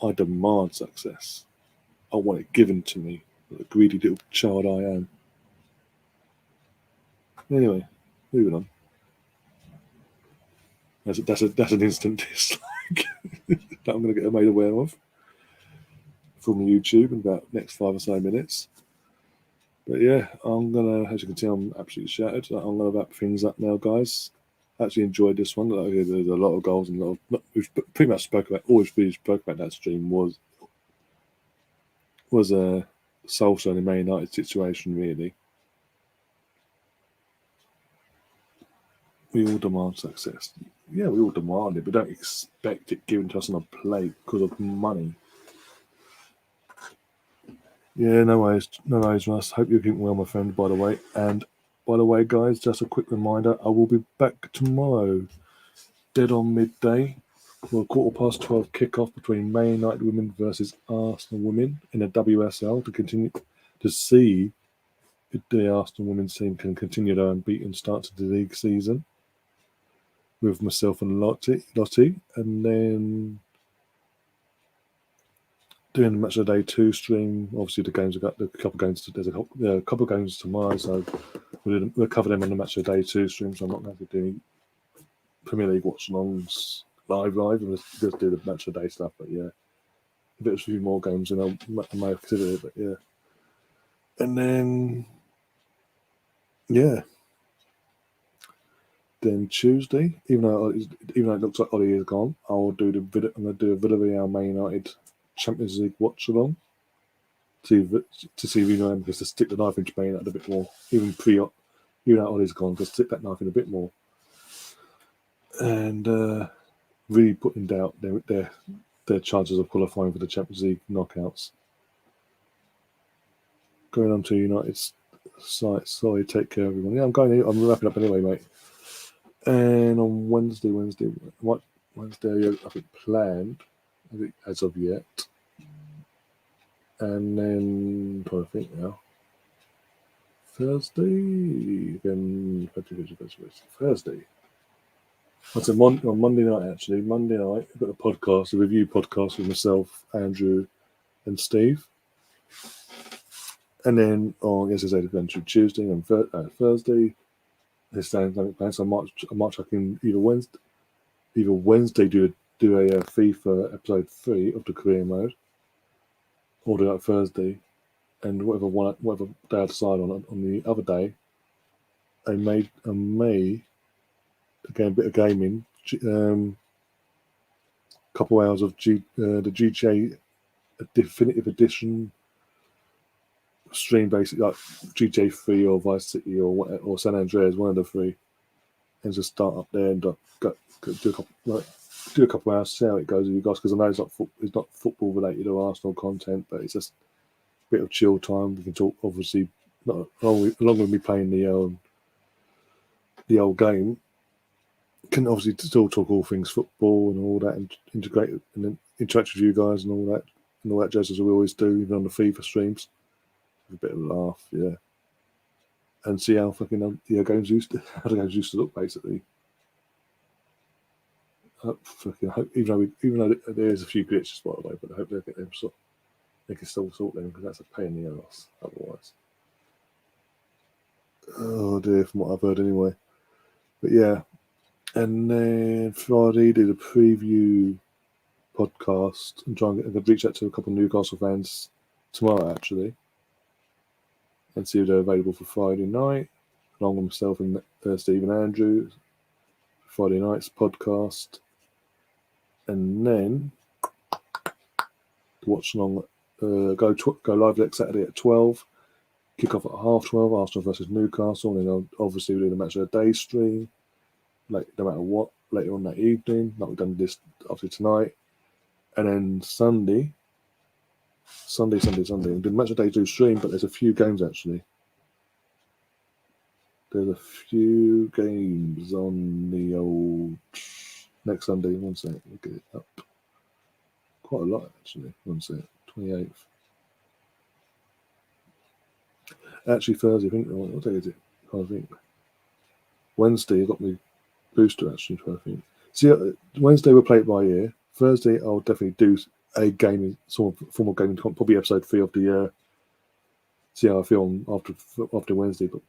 I demand success. I want it given to me, like a greedy little child I am. Anyway, moving on. That's an instant dislike that I'm going to get made aware of from YouTube in about next 5 or so minutes. But yeah, I'm gonna, as you can tell, I'm absolutely shattered. I'm gonna wrap things up now, guys. I actually enjoyed this one. Like, there's a lot of goals and a lot of, we've pretty much spoke about that stream was a Solskjaer and Man United situation, really. We all demand success. Yeah, we all demand it, but don't expect it given to us on a plate because of money. Yeah, no worries, Russ. Hope you're keeping well, my friend, by the way. And by the way, guys, just a quick reminder, I will be back tomorrow, dead on midday, for a 12:15 kickoff between Man United women versus Arsenal women in the WSL to continue to see if the Arsenal women's team can continue their unbeaten start to the league season with myself and Lottie, and then doing the match of the day 2 stream. Obviously, the games have got a couple of games. There's a couple of games tomorrow, so we'll cover them on the match of the day 2 stream. So I'm not going to do Premier League watch-alongs live. And just do the match of the day stuff. But yeah, if there's a few more games, then I may have considered it. But yeah, and then yeah, then Tuesday, even though it looks like Ollie is gone, I'm going to do a Villarreal Man United Champions League watch-along. To see if you know him, because to stick the knife into Man United a bit more, even though Ollie's gone, to stick that knife in a bit more, and really put in doubt their chances of qualifying for the Champions League knockouts. Going on to United's site. Sorry, take care, everyone. Yeah, I'm wrapping up anyway, mate. And on Wednesday, I think planned, as of yet. And then, I'm trying to think now. Thursday. That's on Monday night, actually. Monday night, I've got a review podcast with myself, Andrew, and Steve. And then on, as I said, going through Tuesday and Thursday. There's something planned, so I might check in either Wednesday do a FIFA episode 3 of the career mode, or do that Thursday, and whatever day I decide on the other day, I may again a bit of gaming, couple hours of the GTA Definitive Edition stream, basically like GTA 3 or Vice City or San Andreas, one of the 3, and just start up there and do a couple hours, see how it goes with you guys, because I know it's not football related or Arsenal content, but it's just a bit of chill time. We can talk, obviously, not along with me playing the old game. Can obviously still talk all things football and all that, and integrate and then interact with you guys and all that jazz, as we always do, even on the FIFA streams. Have a bit of a laugh, yeah, and see how fucking the games used to look, basically. Even though there's a few glitches, by the way, but I hope they get them they can still sort them, because that's a pain in the ass otherwise. Oh dear, from what I've heard anyway. But yeah, and then Friday did a preview podcast and try and reach out to a couple of Newcastle fans tomorrow, actually, and see if they're available for Friday night, along with myself and Steve and Andrew. Friday night's podcast, and then to watch along. Go live next Saturday at 12. Kick off at 12:30. Arsenal versus Newcastle, and then obviously we'll do the match of the day stream, like no matter what, later on that evening. Like we've done this obviously tonight, and then Sunday. We'll do the match of the day 2 stream, but there's a few games actually. There's a few games on the old next Sunday. One second, we'll get it up. Quite a lot actually. One second. 28th. Actually, Thursday, I think. What day is it? I think Wednesday, I got my booster actually. I think. See, Wednesday we'll play it by ear. Thursday, I'll definitely do a gaming, sort of formal gaming, probably episode 3 of the year. See how I feel after Wednesday, but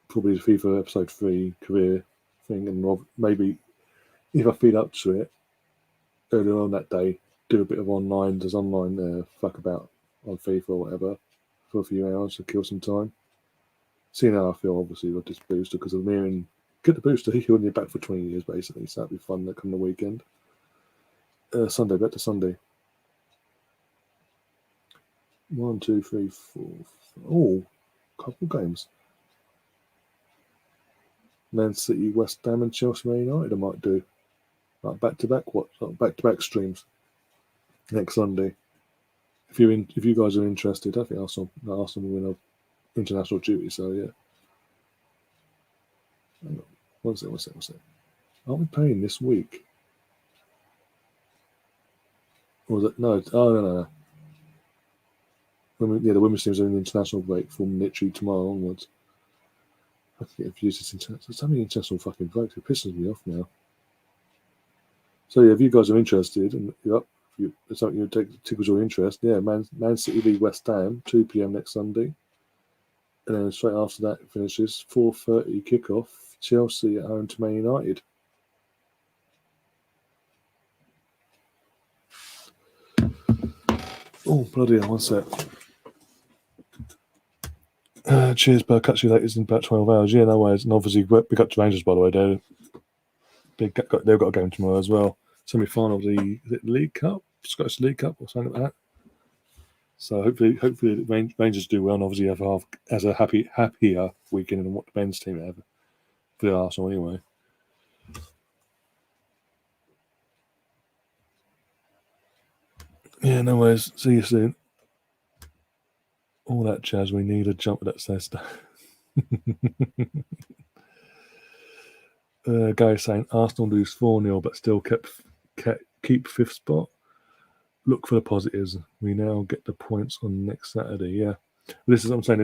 probably FIFA episode 3 career thing, and maybe if I feel up to it earlier on that day, do a bit of online. There's online fuck about on FIFA or whatever for a few hours to kill some time. Seeing how I feel, obviously, with this booster, because I'm hearing get the booster, you're on your back for 20 years basically, so that'd be fun that come the weekend. Sunday, back to Sunday. 1, 2, 3, 4. Oh, couple games. Man City, West Ham, and Chelsea United. I might do like back-to-back streams next Sunday. If you guys are interested, I think Arsenal will win an international duty. So yeah. Hang on. One sec. Aren't we playing this week? Or was it no? Oh no. The women's teams are in the international break from literally tomorrow onwards. I can get confused. There's so many international fucking breaks. It pisses me off now. So yeah, if you guys are interested and it's something you tickles your interest, yeah, Man City v West Ham, 2 p.m. next Sunday, and then straight after that it finishes 4:30 kickoff. Chelsea at home to Man United. Oh bloody hell! One sec. Cheers, bud. Catch you later in about 12 hours. Yeah, no worries. And obviously, big up to Rangers, by the way. They've got a game tomorrow as well. Semi-final of the League Cup, Scottish League Cup, or something like that. So hopefully Rangers do well, and obviously have a happier weekend than what the men's team have for the Arsenal anyway. Yeah, no worries. See you soon. All that jazz. We need a jump at LEICESTER. Guy saying Arsenal lose 4-0 but still keep 5th spot. Look for the positives. We now get the points on next Saturday. Yeah, this is what I'm saying.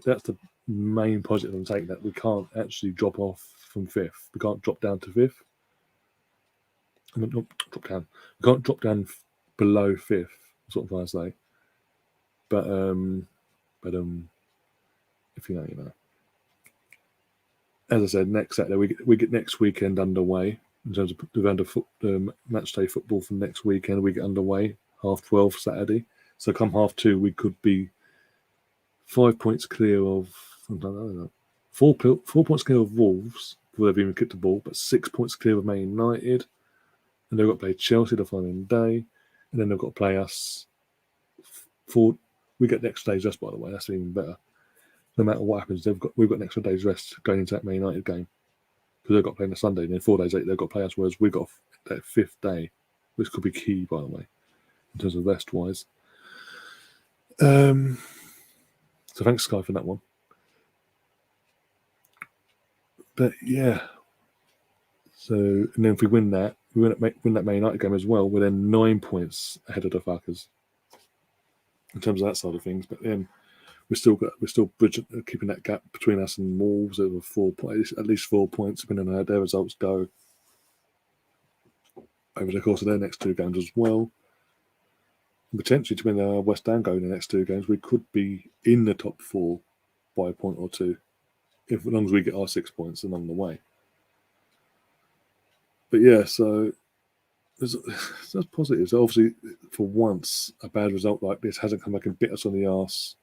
That's the main positive I'm taking, that we can't actually drop off from 5th. We can't drop down to 5th. I mean, not drop down. We can't drop down below 5th. That's what I'm trying to say. But if you know. As I said, next Saturday we get next weekend underway in terms of the round of match day football from next weekend. We get underway 12:30 Saturday. So come 2:30, we could be 5 points clear of 4 points clear of Wolves before they've even kicked the ball, but 6 points clear of Man United, and they've got to play Chelsea the following day, and then they've got to play us. We get next day's rest, by the way. That's even better. No matter what happens, we've got an extra day's rest going into that Man United game, because they've got to play on a Sunday, and then 4 days later they've got to play us, whereas we've got that 5th day, which could be key, by the way, in terms of rest-wise. So thanks, Sky, for that one. But yeah, so and then if we win that Man United game as well, we're then 9 points ahead of the fuckers in terms of that side of things. But then we're still keeping that gap between us and Wolves over 4 points, at least 4 points, depending on how their results go over the course of their next 2 games as well. And potentially, to win West Ham go in the next 2 games, we could be in the top 4 by a point or 2, as long as we get our 6 points along the way. But yeah, so that's positive. So obviously, for once, a bad result like this hasn't come back and bit us on the arse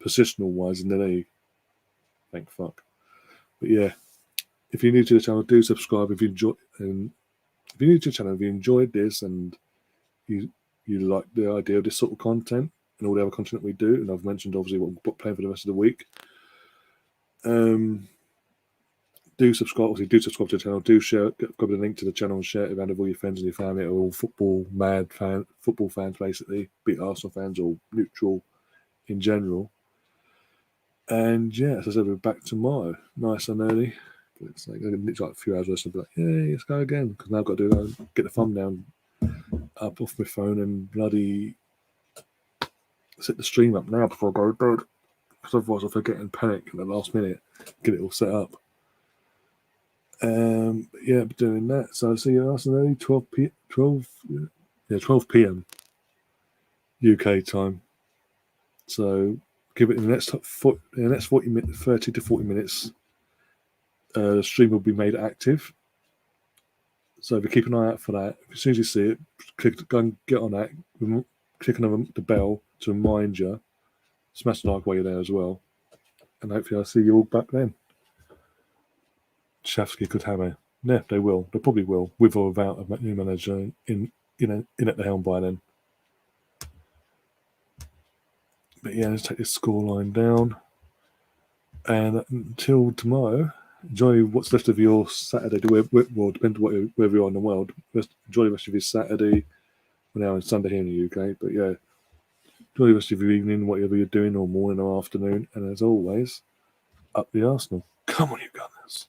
positional-wise in the league. Thank fuck. But yeah, if you're new to the channel, do subscribe. If you're new to the channel, if you enjoyed this and you like the idea of this sort of content and all the other content that we do, and I've mentioned obviously what we're playing for the rest of the week, do subscribe. Obviously, do subscribe to the channel. Do share. Grab the link to the channel and share it around with all your friends and your family. Are all football fans, basically, be it Arsenal fans or neutral in general. And yeah, as I said, we're back tomorrow, nice and early. It's like a few hours rest and be like, yeah, let's go again. Because now I've got to get the thumbnail up off my phone and bloody set the stream up now before I go to bed, because otherwise I'll forget and panic in the last minute, get it all set up. Yeah, doing that. So see you last night, 12 p.m. UK time. So give it in the next 30 to 40 minutes. The stream will be made active. So if you keep an eye out for that, as soon as you see it, go and get on that. Click on the bell to remind you. Smash the like while you're there as well. And hopefully I'll see you all back then. Shafsky could have a... Yeah, they will. They probably will, with or without a new manager in at the helm by then. But yeah, let's take this scoreline down. And until tomorrow, enjoy what's left of your Saturday. Well, depends on wherever you are in the world. Enjoy the rest of your Saturday. We're now on Sunday here in the UK. But yeah, enjoy the rest of your evening, whatever you're doing, or morning or afternoon. And as always, up the Arsenal. Come on, you Gunners.